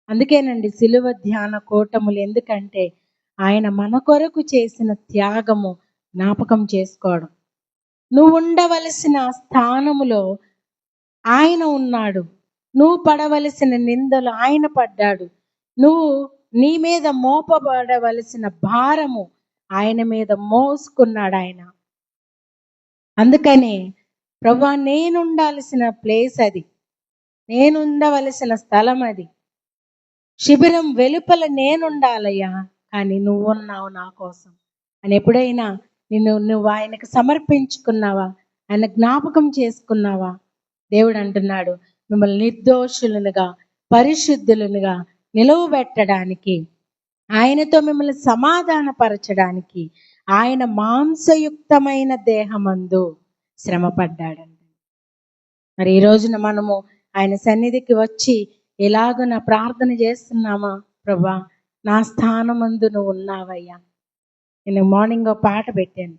Speaker 1: అందుకేనండి సిలువ ధ్యాన కూటములు. ఎందుకంటే ఆయన మన కొరకు చేసిన త్యాగము జ్ఞాపకం చేసుకోవడం. నువ్వు ఉండవలసిన స్థానములో ఆయన ఉన్నాడు, నువ్వు పడవలసిన నిందలు ఆయన పడ్డాడు, నీ మీద మోపబడవలసిన భారము ఆయన మీద మోసుకున్నాడు ఆయన. అందుకనే ప్రభువా, నేనుండాల్సిన ప్లేస్ అది, నేనుండవలసిన స్థలం అది, శిబిరం వెలుపల నేనుండాలయ్యా, కానీ నువ్వున్నావు నా కోసం అని ఎప్పుడైనా నువ్వు ఆయనకు సమర్పించుకున్నావా? ఆయన జ్ఞాపకం చేసుకున్నావా? దేవుడు అంటున్నాడు, మిమ్మల్ని నిర్దోషులనుగా పరిశుద్ధులనుగా నిలవబెట్టడానికి, ఆయనతో మిమ్మల్ని సమాధానపరచడానికి ఆయన మాంసయుక్తమైన దేహమందు శ్రమ పడ్డాడండి. మరి ఈ రోజున మనము ఆయన సన్నిధికి వచ్చి ఎలాగున ప్రార్థన చేస్తున్నామా? ప్రభా, నా స్థానమందు నువ్వు ఉన్నావయ్యా. నేను మార్నింగ్ ఒక పాట పెట్టాను,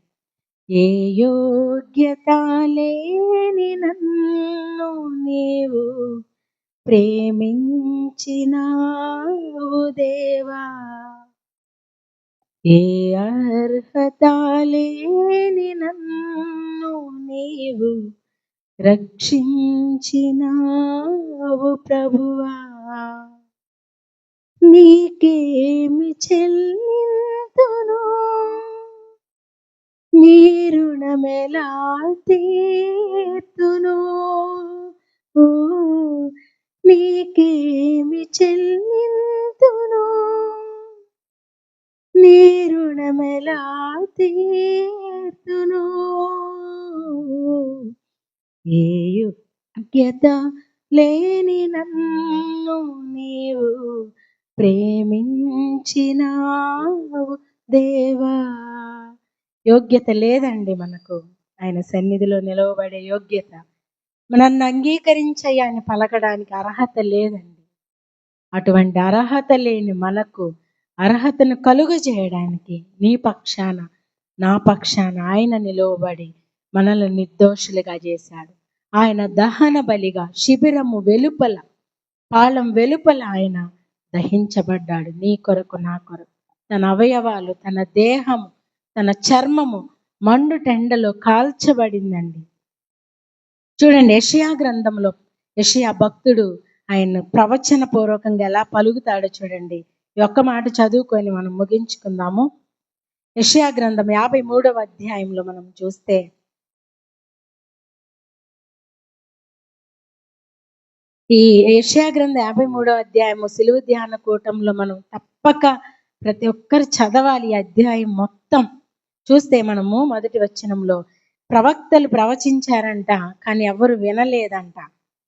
Speaker 1: ఏ యోగ్యత లేని నన్ను నీవు ప్రేమించినావు దేవా, ఏ అర్హత లేని నన్ను నీవు రక్షించినావు ప్రభువా, నీకేమి చెల్లింతును, నీ రుణమెలా తీర్తును. ఓ నీకేమి చెల్లింతును, నీ రుణమెలా తీర్తును. ఏ యోగ్యత లేని నన్ను నీవు ప్రేమించినావు దేవా. యోగ్యత లేదండి మనకు ఆయన సన్నిధిలో నిలవబడే యోగ్యత. నన్ను అంగీకరించయ్యా అని పలకడానికి అర్హత లేదండి. అటువంటి అర్హత లేని మనకు అర్హతను కలుగజేయడానికి నీ పక్షాన నా పక్షాన ఆయన నిలవబడి మనల్ని నిర్దోషులుగా చేశాడు. ఆయన దహన బలిగా శిబిరము వెలుపల, పాళం వెలుపల ఆయన దహించబడ్డాడు నీ కొరకు నా కొరకు. తన అవయవాలు, తన దేహము, తన చర్మము మండుటెండలో కాల్చబడిందండి. చూడండి, యెషయా గ్రంథంలో యెషయా భక్తుడు ఆయన ప్రవచన పూర్వకంగా ఎలా పలుకుతాడో చూడండి. ఈ ఒక్క మాట చదువుకొని మనం ముగించుకుందాము. యెషయా గ్రంథం 53వ అధ్యాయంలో మనం చూస్తే ఈ యెషయా గ్రంథం 53వ అధ్యాయము సిలువ ధ్యాన కూటంలో మనం తప్పక ప్రతి ఒక్కరు చదవాలి. ఈ అధ్యాయం మొత్తం చూస్తే మనము మొదటి వచనంలో ప్రవక్తలు ప్రవచించారంట, కానీ ఎవరు వినలేదంట.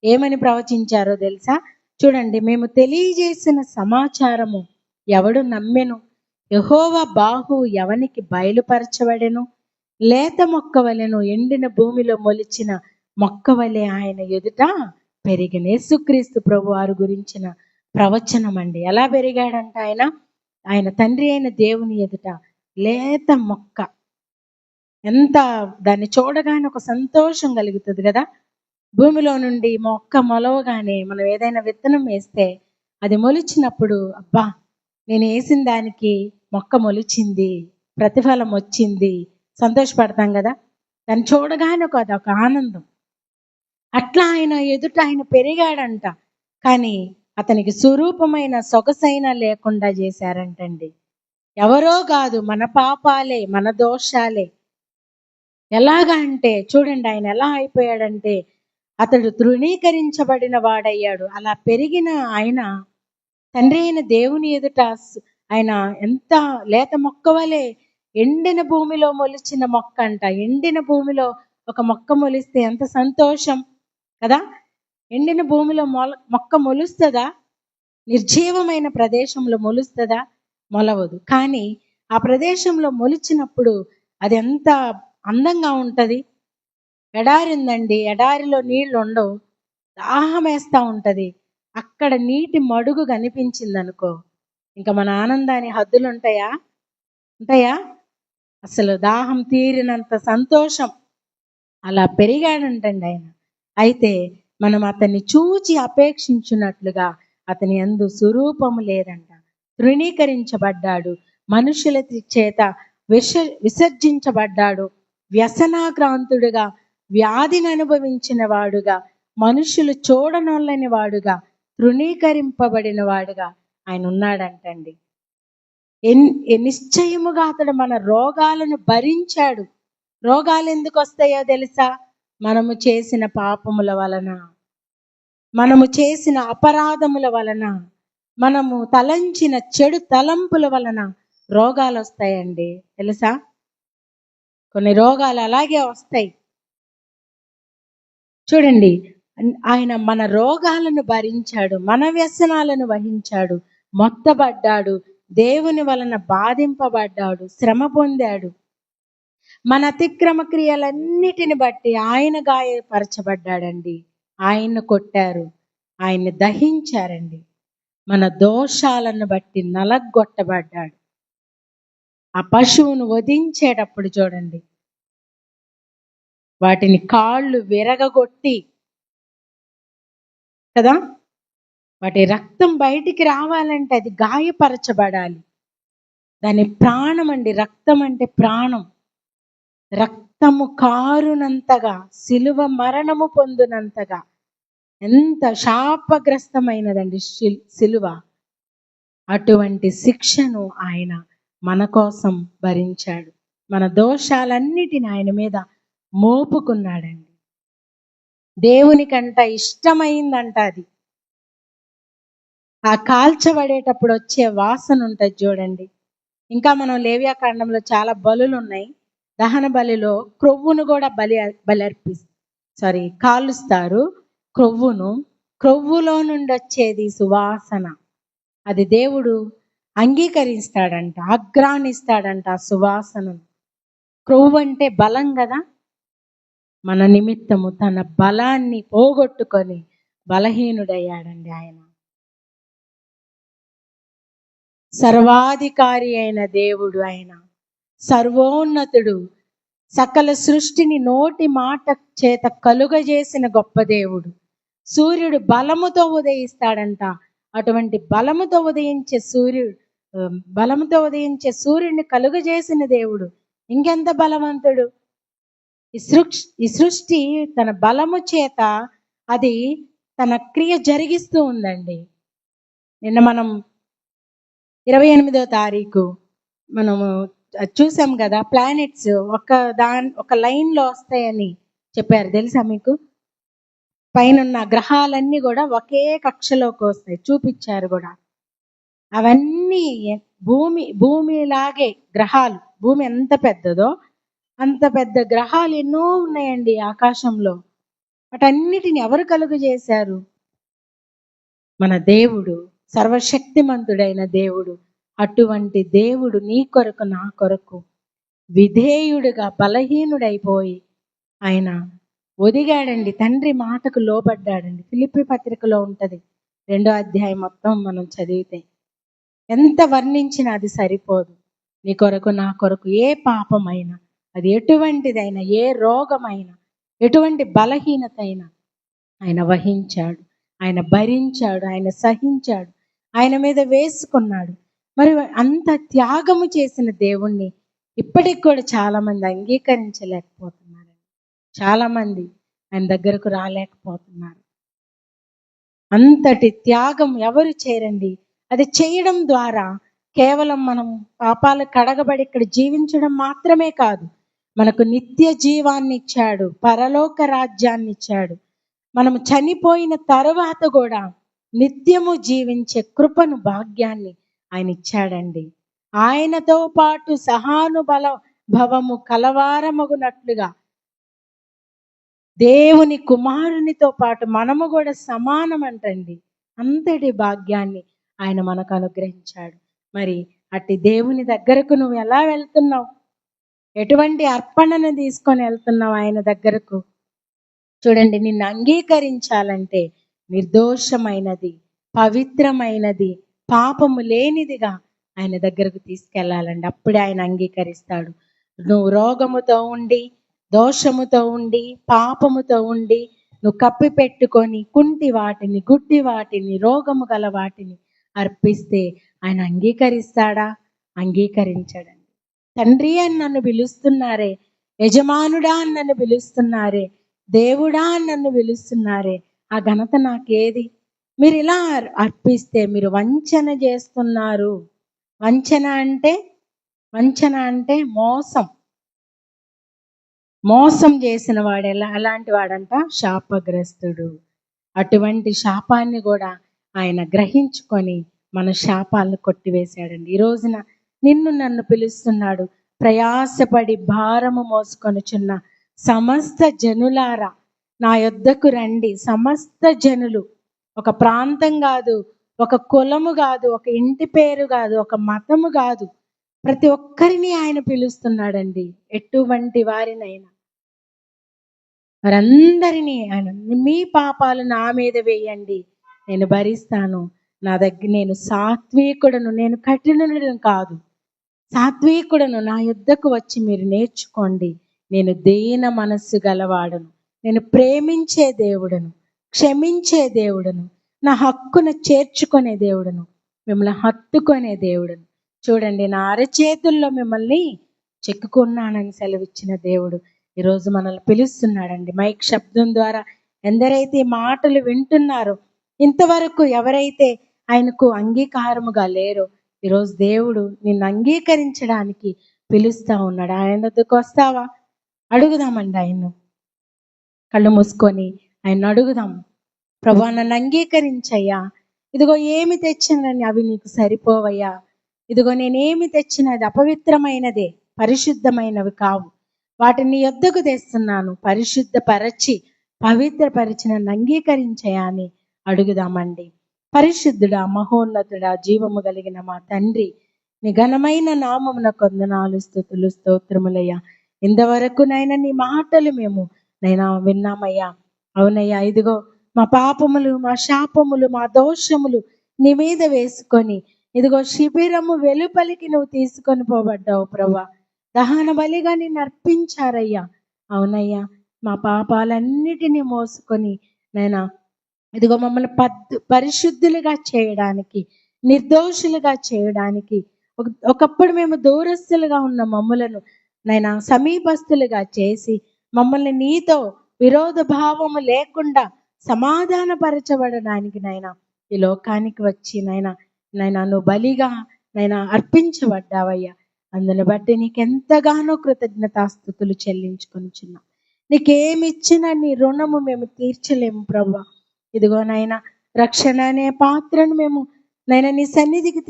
Speaker 1: ఏమని ప్రవచించారో తెలుసా? చూడండి, మేము తెలియజేసిన సమాచారము ఎవడు నమ్మెను? యెహోవా బాహు ఎవనికి బయలుపరచబడెను? లేత మొక్క వలెను, ఎండిన భూమిలో మొలిచిన మొక్క వలె ఆయన ఎదుట పెరిగిన. యేసుక్రీస్తు ప్రభు వారి గురించిన ప్రవచనం అండి. ఎలా పెరిగాడంట ఆయన? ఆయన తండ్రి అయిన దేవుని ఎదుట లేత మొక్క. ఎంత దాన్ని చూడగానే ఒక సంతోషం కలుగుతుంది కదా. భూమిలో నుండి మొక్క మొలవగానే మనం ఏదైనా విత్తనం వేస్తే అది మొలిచినప్పుడు, అబ్బా నేను వేసిన దానికి మొక్క మొలిచింది, ప్రతిఫలం వచ్చింది, సంతోషపడతాం కదా. దాన్ని చూడగానే అదొక ఆనందం. అట్లా ఆయన ఎదుట ఆయన పెరిగాడంట, కానీ అతనికి స్వరూపమైన సొగసైన లేకుండా చేశారంటండి. ఎవరో కాదు, మన పాపాలే, మన దోషాలే. ఎలాగా అంటే చూడండి, ఆయన ఎలా అయిపోయాడంటే అతడు తృణీకరించబడిన వాడయ్యాడు. అలా పెరిగిన ఆయన తండ్రి అయిన దేవుని ఎదుట ఆయన ఎంత లేత మొక్క వలె, ఎండిన భూమిలో మొలిచిన మొక్క అంట. ఎండిన భూమిలో ఒక మొక్క మొలిస్తే ఎంత సంతోషం కదా. ఎండిన భూమిలో మొక్క మొలుస్తుందా? నిర్జీవమైన ప్రదేశంలో మొలుస్తుందా? మొలవదు. కానీ ఆ ప్రదేశంలో మొలిచినప్పుడు అది ఎంత అందంగా ఉంటది. ఎడారి ఉందండి, ఎడారిలో నీళ్లు ఉండవు, దాహం వేస్తూ ఉంటది. అక్కడ నీటి మడుగు కనిపించింది అనుకో, ఇంకా మన ఆనందాన్ని హద్దులు ఉంటాయా? ఉంటాయా? అసలు దాహం తీరినంత సంతోషం. అలా పెరిగాడంటండి ఆయన. అయితే మనం అతన్ని చూచి అపేక్షించున్నట్లుగా అతని యందు స్వరూపము లేదంట. తృణీకరించబడ్డాడు, మనుషుల చేత విసర్జించబడ్డాడు, వ్యసనాక్రాంతుడుగా, వ్యాధిని అనుభవించిన వాడుగా, మనుషులు చూడనొల్లని వాడుగా, తృణీకరింపబడిన వాడుగా ఆయన ఉన్నాడంటండి. నిశ్చయముగా అతడు మన రోగాలను భరించాడు. రోగాలు ఎందుకు వస్తాయో తెలుసా? మనము చేసిన పాపముల వలన, మనము చేసిన అపరాధముల వలన, మనము తలంచిన చెడు తలంపుల వలన రోగాలు వస్తాయండి. తెలుసా? కొన్ని రోగాలు అలాగే వస్తాయి. చూడండి, ఆయన మన రోగాలను భరించాడు, మన వ్యసనాలను వహించాడు, మొత్తబడ్డాడు, దేవుని వలన బాధింపబడ్డాడు, శ్రమ పొందాడు. మన అతిక్రమ క్రియలన్నిటిని బట్టి ఆయన గాయపరచబడ్డాడండి. ఆయన్ను కొట్టారు, ఆయన్ని దహించారండి. మన దోషాలను బట్టి నలగొట్టబడ్డాడు. ఆ పశువును వధించేటప్పుడు చూడండి, వాటిని కాళ్ళు విరగగొట్టి కదా, వాటి రక్తం బయటికి రావాలంటే అది గాయపరచబడాలి. దాని ప్రాణం అండి. రక్తం అంటే ప్రాణం. రక్తము కారునంతగా, సిలువ మరణము పొందునంతగా, ఎంత శాపగ్రస్తమైనదండి సిలువ. అటువంటి శిక్షను ఆయన మన కోసం భరించాడు. మన దోషాలన్నిటిని ఆయన మీద మోపుకున్నాడండి. దేవునికంట ఇష్టమైందంట అది. ఆ కాల్చబడేటప్పుడు వచ్చే వాసన ఉంటుంది చూడండి. ఇంకా మనం లేవ్యాకాండంలో చాలా బలులు ఉన్నాయి. దహన బలిలో క్రొవ్వును కూడా కాలుస్తారు. క్రొవ్వులో నుండి వచ్చేది సువాసన. అది దేవుడు అంగీకరిస్తాడంట, ఆగ్రానిస్తాడంట ఆ సువాసనను. క్రొవ్వు అంటే బలం కదా. మన నిమిత్తము తన బలాన్ని పోగొట్టుకొని బలహీనుడయ్యాడండి ఆయన. సర్వాధికారి అయిన దేవుడు ఆయన, సర్వోన్నతుడు, సకల సృష్టిని నోటి మాట చేత కలుగజేసిన గొప్ప దేవుడు. సూర్యుడు బలముతో ఉదయిస్తాడంట. అటువంటి బలముతో ఉదయించే సూర్యుడిని కలుగజేసిన దేవుడు ఇంకెంత బలవంతుడు. ఈ సృష్టి తన బలము చేత అది తన క్రియ జరిగిస్తూ ఉందండి. నిన్న మనం 28వ తారీఖు మనము చూసాం కదా, ప్లానెట్స్ ఒక లైన్లో వస్తాయని చెప్పారు. తెలుసా మీకు? పైన గ్రహాలన్నీ కూడా ఒకే కక్షలోకి వస్తాయి, చూపించారు కూడా. అవన్నీ భూమిలాగే గ్రహాలు. భూమి ఎంత పెద్దదో అంత పెద్ద గ్రహాలు ఎన్నో ఉన్నాయండి ఆకాశంలో. వాటన్నిటిని ఎవరు కలుగు చేశారు? మన దేవుడు, సర్వశక్తిమంతుడైన దేవుడు. అటువంటి దేవుడు నీ కొరకు నా కొరకు విధేయుడుగా బలహీనుడైపోయి ఆయన ఒదిగాడండి. తండ్రి మాటకు లోబడ్డాడండి. ఫిలిప్పీ పత్రికలో ఉంటది 2వ అధ్యాయం మొత్తం మనం చదివితే. ఎంత వర్ణించినా అది సరిపోదు. నీ కొరకు నా కొరకు ఏ పాపమైనా, అది ఎటువంటిదైనా, ఏ రోగమైనా, ఎటువంటి బలహీనత అయినా ఆయన వహించాడు, ఆయన భరించాడు, ఆయన సహించాడు, ఆయన మీద వేసుకున్నాడు. మరి అంత త్యాగము చేసిన దేవుణ్ణి ఇప్పటికి కూడా చాలా మంది అంగీకరించలేకపోతున్నారు. చాలా మంది ఆయన దగ్గరకు రాలేకపోతున్నారు. అంతటి త్యాగం ఎవరు చేయరండి. అది చేయడం ద్వారా కేవలం మనం పాపాలు కడగబడి ఇక్కడ జీవించడం మాత్రమే కాదు, మనకు నిత్య జీవాన్ని ఇచ్చాడు, పరలోక రాజ్యాన్ని ఇచ్చాడు. మనము చనిపోయిన తర్వాత కూడా నిత్యము జీవించే కృపను, భాగ్యాన్ని ఆయన ఇచ్చాడండి. ఆయనతో పాటు భవము కలవారమగునట్లుగా దేవుని కుమారునితో పాటు మనము కూడా సమానమంటండి. అంతటి భాగ్యాన్ని ఆయన మనకు అనుగ్రహించాడు. మరి అట్టి దేవుని దగ్గరకు నువ్వు ఎలా వెళ్తున్నావు? ఎటువంటి అర్పణను తీసుకొని వెళ్తున్నావు ఆయన దగ్గరకు? చూడండి, నిన్ను అంగీకరించాలంటే నిర్దోషమైనది, పవిత్రమైనది, పాపము లేనిదిగా ఆయన దగ్గరకు తీసుకెళ్లాలండి. అప్పుడే ఆయన అంగీకరిస్తాడు. నువ్వు రోగముతో ఉండి, దోషముతో ఉండి, పాపముతో ఉండి, నువ్వు కప్పి పెట్టుకొని కుంటి వాటిని, గుడ్డి వాటిని, రోగము గల వాటిని అర్పిస్తే ఆయన అంగీకరిస్తాడా? అంగీకరించాడండి. తండ్రి అని నన్ను పిలుస్తున్నారే, యజమానుడా అని నన్ను పిలుస్తున్నారే, దేవుడా అని నన్ను పిలుస్తున్నారే, ఆ ఘనత నాకేది? మీరు ఇలా అర్పిస్తే మీరు వంచన చేస్తున్నారు. వంచన అంటే మోసం చేసిన వాడు అలాంటి వాడంట శాపగ్రస్తుడు. అటువంటి శాపాన్ని కూడా ఆయన గ్రహించుకొని మన శాపాలను కొట్టివేశాడండి. ఈ రోజున నిన్ను నన్ను పిలుస్తున్నాడు. ప్రయాసపడి భారము మోసుకొనుచున్న సమస్త జనులారా నా యొద్దకు రండి. సమస్త జనులు, ఒక ప్రాంతం కాదు, ఒక కులము కాదు, ఒక ఇంటి పేరు కాదు, ఒక మతము కాదు, ప్రతి ఒక్కరిని ఆయన పిలుస్తున్నాడండి. ఎటువంటి వారినైనా వారందరినీ ఆయన, మీ పాపాలు నా మీద వేయండి, నేను భరిస్తాను. నేను సాత్వికుడను, నేను కఠినుడను కాదు, సాత్వికుడను. నా యుద్ధకు వచ్చి మీరు నేర్చుకోండి. నేను దీన మనస్సు గలవాడను, నేను ప్రేమించే దేవుడను, క్షమించే దేవుడను, నా హక్కును చేర్చుకునే దేవుడను, మిమ్మల్ని హత్తుకునే దేవుడను. చూడండి, నా అరచేతుల్లో మిమ్మల్ని చెక్కుకున్నానని సెలవిచ్చిన దేవుడు. ఈరోజు మనల్ని పిలుస్తున్నాడండి. మైక్ శబ్దం ద్వారా ఎందరైతే ఈ మాటలు వింటున్నారో, ఇంతవరకు ఎవరైతే ఆయనకు అంగీకారముగా లేరో, ఈరోజు దేవుడు నిన్ను అంగీకరించడానికి పిలుస్తా ఉన్నాడు. ఆయన వద్దకు వస్తావా? అడుగుదామండి ఆయన్ను. కళ్ళు మూసుకొని ఆయన అడుగుదాం. ప్రభువా, నన్ను అంగీకరించయ్యా. ఇదిగో ఏమి తెచ్చినని అవి నీకు సరిపోవయ్యా. ఇదిగో నేనేమి తెచ్చినది అపవిత్రమైనదే, పరిశుద్ధమైనవి కావు. వాటిని యొద్దకు తెస్తున్నాను. పరిశుద్ధపరచి పవిత్రపరిచి నన్ను అంగీకరించయా అని అడుగుదామండి. పరిశుద్ధుడా, మహోన్నతుడా, జీవము కలిగిన మా తండ్రి, నీ ఘనమైన నామమున కొందనాలు, స్తుతులు, స్తోత్రములయ్యా. ఇంతవరకు నైనా నీ మాటలు మేము నైనా విన్నామయ్యా. అవునయ్యా, ఇదిగో మా పాపములు, మా శాపములు, మా దోషములు నీ మీద వేసుకొని, ఇదిగో శిబిరము వెలుపలికి నువ్వు తీసుకొని పోబడ్డావు ప్రభా. దహన బలిగా నిన్ను అర్పించారయ్యా. అవునయ్యా, మా పాపాలన్నిటినీ మోసుకొని నైనా ఇదిగో మమ్మల్ని పరిశుద్ధులుగా చేయడానికి, నిర్దోషులుగా చేయడానికి, ఒకప్పుడు మేము దూరస్తులుగా ఉన్న మమ్మలను నైనా సమీపస్తులుగా చేసి, మమ్మల్ని నీతో విరోధ భావము లేకుండా సమాధానపరచబడడానికి నైనా ఈ లోకానికి వచ్చి నైనా నువ్వు బలిగా నైనా అర్పించబడ్డావయ్యా. అందుని బట్టి నీకెంతగానో కృతజ్ఞతాస్తుతులు చెల్లించుకొనిచున్నాం. నీకేమిచ్చినా నీ రుణము మేము తీర్చలేము ప్రభా. ఇదిగో నైనా రక్షణ అనే పాత్రను మేము నైనా నీ సన్నిధికి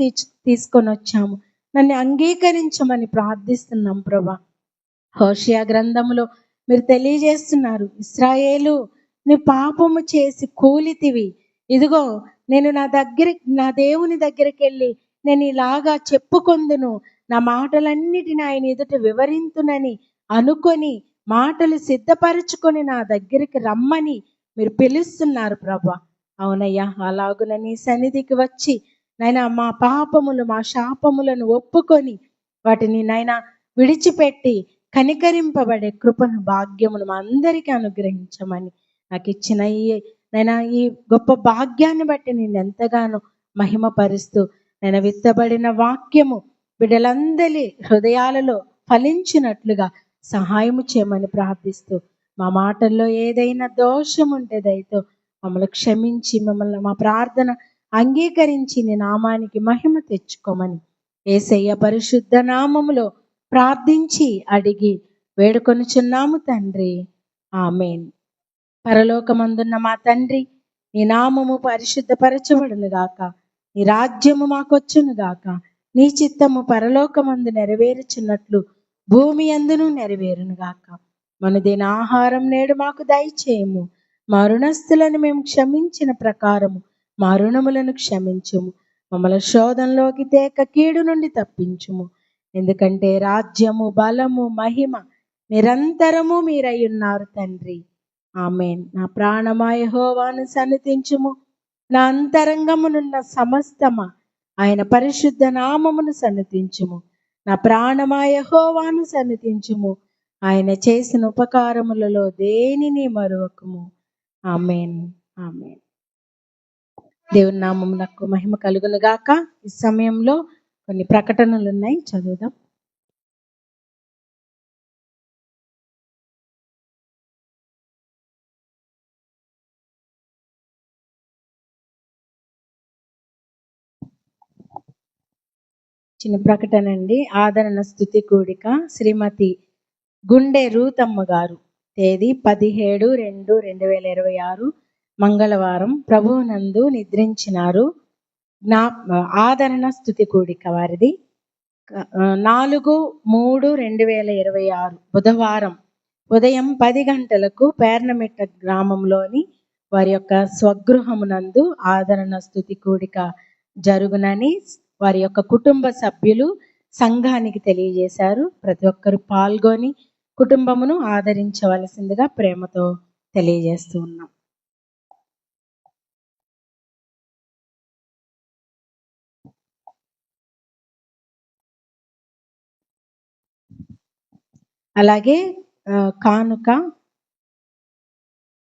Speaker 1: తీసుకొని వచ్చాము. నన్ను అంగీకరించమని ప్రార్థిస్తున్నాం ప్రభా. హోషియా గ్రంథములో మీరు తెలియజేస్తున్నారు, ఇశ్రాయేలు నీ పాపము చేసి కూలితివి. ఇదిగో నేను నా దేవుని దగ్గరికి వెళ్ళి నేను ఇలాగా చెప్పుకొందును, నా మాటలన్నిటిని ఆయన ఎదుట వివరింతునని అనుకొని మాటలు సిద్ధపరచుకొని నా దగ్గరికి రమ్మని మీరు పిలుస్తున్నారు ప్రభా. అవునయ్యా, అలాగున నీ సన్నిధికి వచ్చి నైనా మా పాపములు, మా శాపములను ఒప్పుకొని వాటిని నైనా విడిచిపెట్టి కనికరింపబడే కృపను, భాగ్యమును మా అందరికీ అనుగ్రహించమని నాకు ఇచ్చిన ఈ గొప్ప భాగ్యాన్ని బట్టి నేను ఎంతగానో మహిమపరుస్తూ, నేను విత్తబడిన వాక్యము బిడ్డలందరి హృదయాలలో ఫలించినట్లుగా సహాయము చేయమని ప్రార్థిస్తూ, మా మాటల్లో ఏదైనా దోషం ఉంటే దయతో మమ్మల్ని క్షమించి, మమ్మల్ని మా ప్రార్థన అంగీకరించి నీ నామానికి మహిమ తెచ్చుకోమని యేసయ్య పరిశుద్ధ నామములో ప్రార్థించి అడిగి వేడుకొనుచున్నాము తండ్రి, ఆమేన్. పరలోకమందున్న మా తండ్రి, నీ నామము పరిశుద్ధపరచబడును గాక, నీ రాజ్యము మాకొచ్చును గాక, నీ చిత్తము పరలోకమందు నెరవేరుచున్నట్లు భూమి అందును నెరవేరును గాక. మనదిన ఆహారం నేడు మాకు దయచేయము. మా రుణస్థులను మేము క్షమించిన ప్రకారము మా రుణములను క్షమించుము. మమ్మల్ని శోధనలోకి తేక కీడు నుండి తప్పించుము. ఎందుకంటే రాజ్యము, బలము, మహిమ నిరంతరము మీరై ఉన్నారు తండ్రి, ఆమేన్. నా ప్రాణమా యెహోవాను సన్నుతించుము, నా అంతరంగమునున్న సమస్తమా ఆయన పరిశుద్ధ నామమును సన్నుతించుము. నా ప్రాణమా యెహోవాను సన్నుతించుము, ఆయన చేసిన ఉపకారములలో దేనిని మరువకుము. ఆమేన్, ఆమేన్. దేవుని నామమునకు మహిమ కలుగును గాక. ఈ సమయంలో కొన్ని ప్రకటనలు ఉన్నాయి, చదువుదాం. చిన్న ప్రకటన అండి. ఆదరణ స్తుతి కూడిక శ్రీమతి గుండె రూతమ్మ గారు, తేదీ 17/2/2026 మంగళవారం, ప్రభువునందు నిద్రించినారు. ఆదరణ స్తుతి కూడిక వారిది 4/3/2026 బుధవారం ఉదయం 10 గంటలకు పేర్నమిట్ట గ్రామంలోని వారి యొక్క స్వగృహమునందు ఆదరణ స్తుతి కూడిక జరుగునని వారి యొక్క కుటుంబ సభ్యులు సంఘానికి తెలియజేశారు. ప్రతి ఒక్కరు పాల్గొని కుటుంబమును ఆదరించవలసిందిగా ప్రేమతో తెలియజేస్తూ ఉన్నాం. అలాగే కానుక,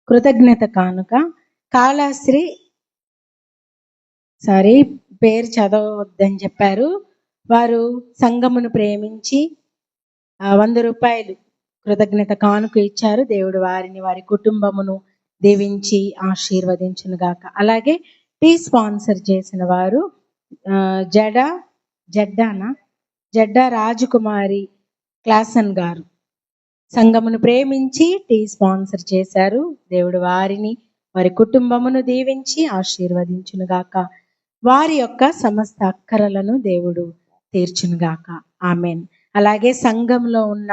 Speaker 1: కృతజ్ఞత కానుక కాళాశ్రీ, పేరు చదవద్దని చెప్పారు. వారు సంఘమును ప్రేమించి 100 రూపాయలు కృతజ్ఞత కానుక ఇచ్చారు. దేవుడు వారిని వారి కుటుంబమును దీవించి ఆశీర్వదించును గాక. అలాగే టీ స్పాన్సర్ చేసిన వారు జడ్డా రాజకుమారి క్లాసన్ గారు సంఘమును ప్రేమించి టీ స్పాన్సర్ చేశారు. దేవుడు వారిని వారి కుటుంబమును దీవించి ఆశీర్వదించునుగాక. వారి యొక్క సమస్త అక్కరలను దేవుడు తీర్చునుగాక. ఆమెన్. అలాగే సంఘంలో ఉన్న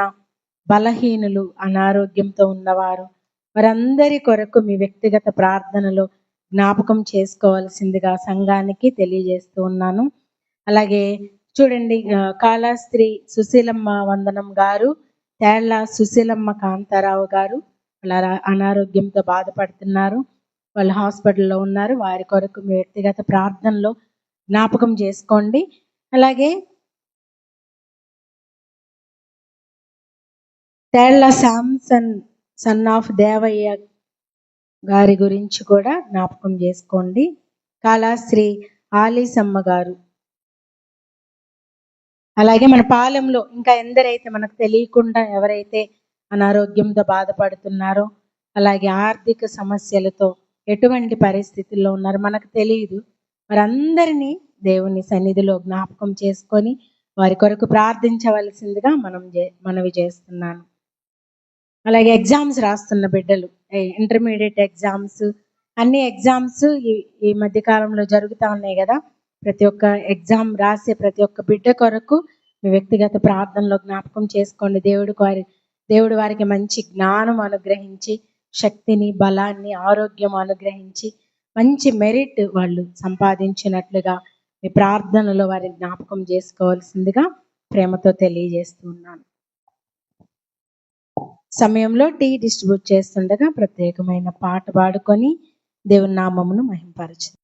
Speaker 1: బలహీనులు, అనారోగ్యంతో ఉన్నవారు, వారందరి కొరకు మీ వ్యక్తిగత ప్రార్థనలో జ్ఞాపకం చేసుకోవాల్సిందిగా సంఘానికి తెలియజేస్తూ ఉన్నాను. అలాగే చూడండి, కాళాస్త్రి సుశీలమ్మ వందనం గారు, తేళ్ల సుశీలమ్మ కాంతారావు గారు వాళ్ళ అనారోగ్యంతో బాధపడుతున్నారు. వాళ్ళు హాస్పిటల్లో ఉన్నారు. వారి కొరకు మీ వ్యక్తిగత ప్రార్థనలో జ్ఞాపకం చేసుకోండి. అలాగే తేళ్ల శాంసన్ సన్ ఆఫ్ దేవయ్య గారి గురించి కూడా జ్ఞాపకం చేసుకోండి. కాళాశ్రీ ఆలీసమ్మ గారు, అలాగే మన పాలెంలో ఇంకా ఎందరైతే మనకు తెలియకుండా ఎవరైతే అనారోగ్యంతో బాధపడుతున్నారో, అలాగే ఆర్థిక సమస్యలతో ఎటువంటి పరిస్థితుల్లో ఉన్నారో మనకు తెలియదు, వారందరినీ దేవుని సన్నిధిలో జ్ఞాపకం చేసుకొని వారి కొరకు ప్రార్థించవలసిందిగా మనవి చేస్తున్నాను. అలాగే ఎగ్జామ్స్ రాస్తున్న బిడ్డలు, ఇంటర్మీడియట్ ఎగ్జామ్స్, అన్ని ఎగ్జామ్స్ ఈ మధ్య కాలంలో జరుగుతూ ఉన్నాయి కదా. ప్రతి ఒక్క ఎగ్జామ్ రాసే ప్రతి ఒక్క బిడ్డ కొరకు మీ వ్యక్తిగత ప్రార్థనలో జ్ఞాపకం చేసుకోండి. దేవుడు వారికి మంచి జ్ఞానం అనుగ్రహించి, శక్తిని, బలాన్ని, ఆరోగ్యం అనుగ్రహించి, మంచి మెరిట్ వాళ్ళు సంపాదించినట్లుగా మీ ప్రార్థనలో వారిని జ్ఞాపకం చేసుకోవాల్సిందిగా ప్రేమతో తెలియజేస్తున్నాను. సమయంలో టీ డిస్ట్రిబ్యూట్ చేస్తుండగా ప్రత్యేకమైన పాట పాడుకొని దేవుని నామమును మహింపరచు.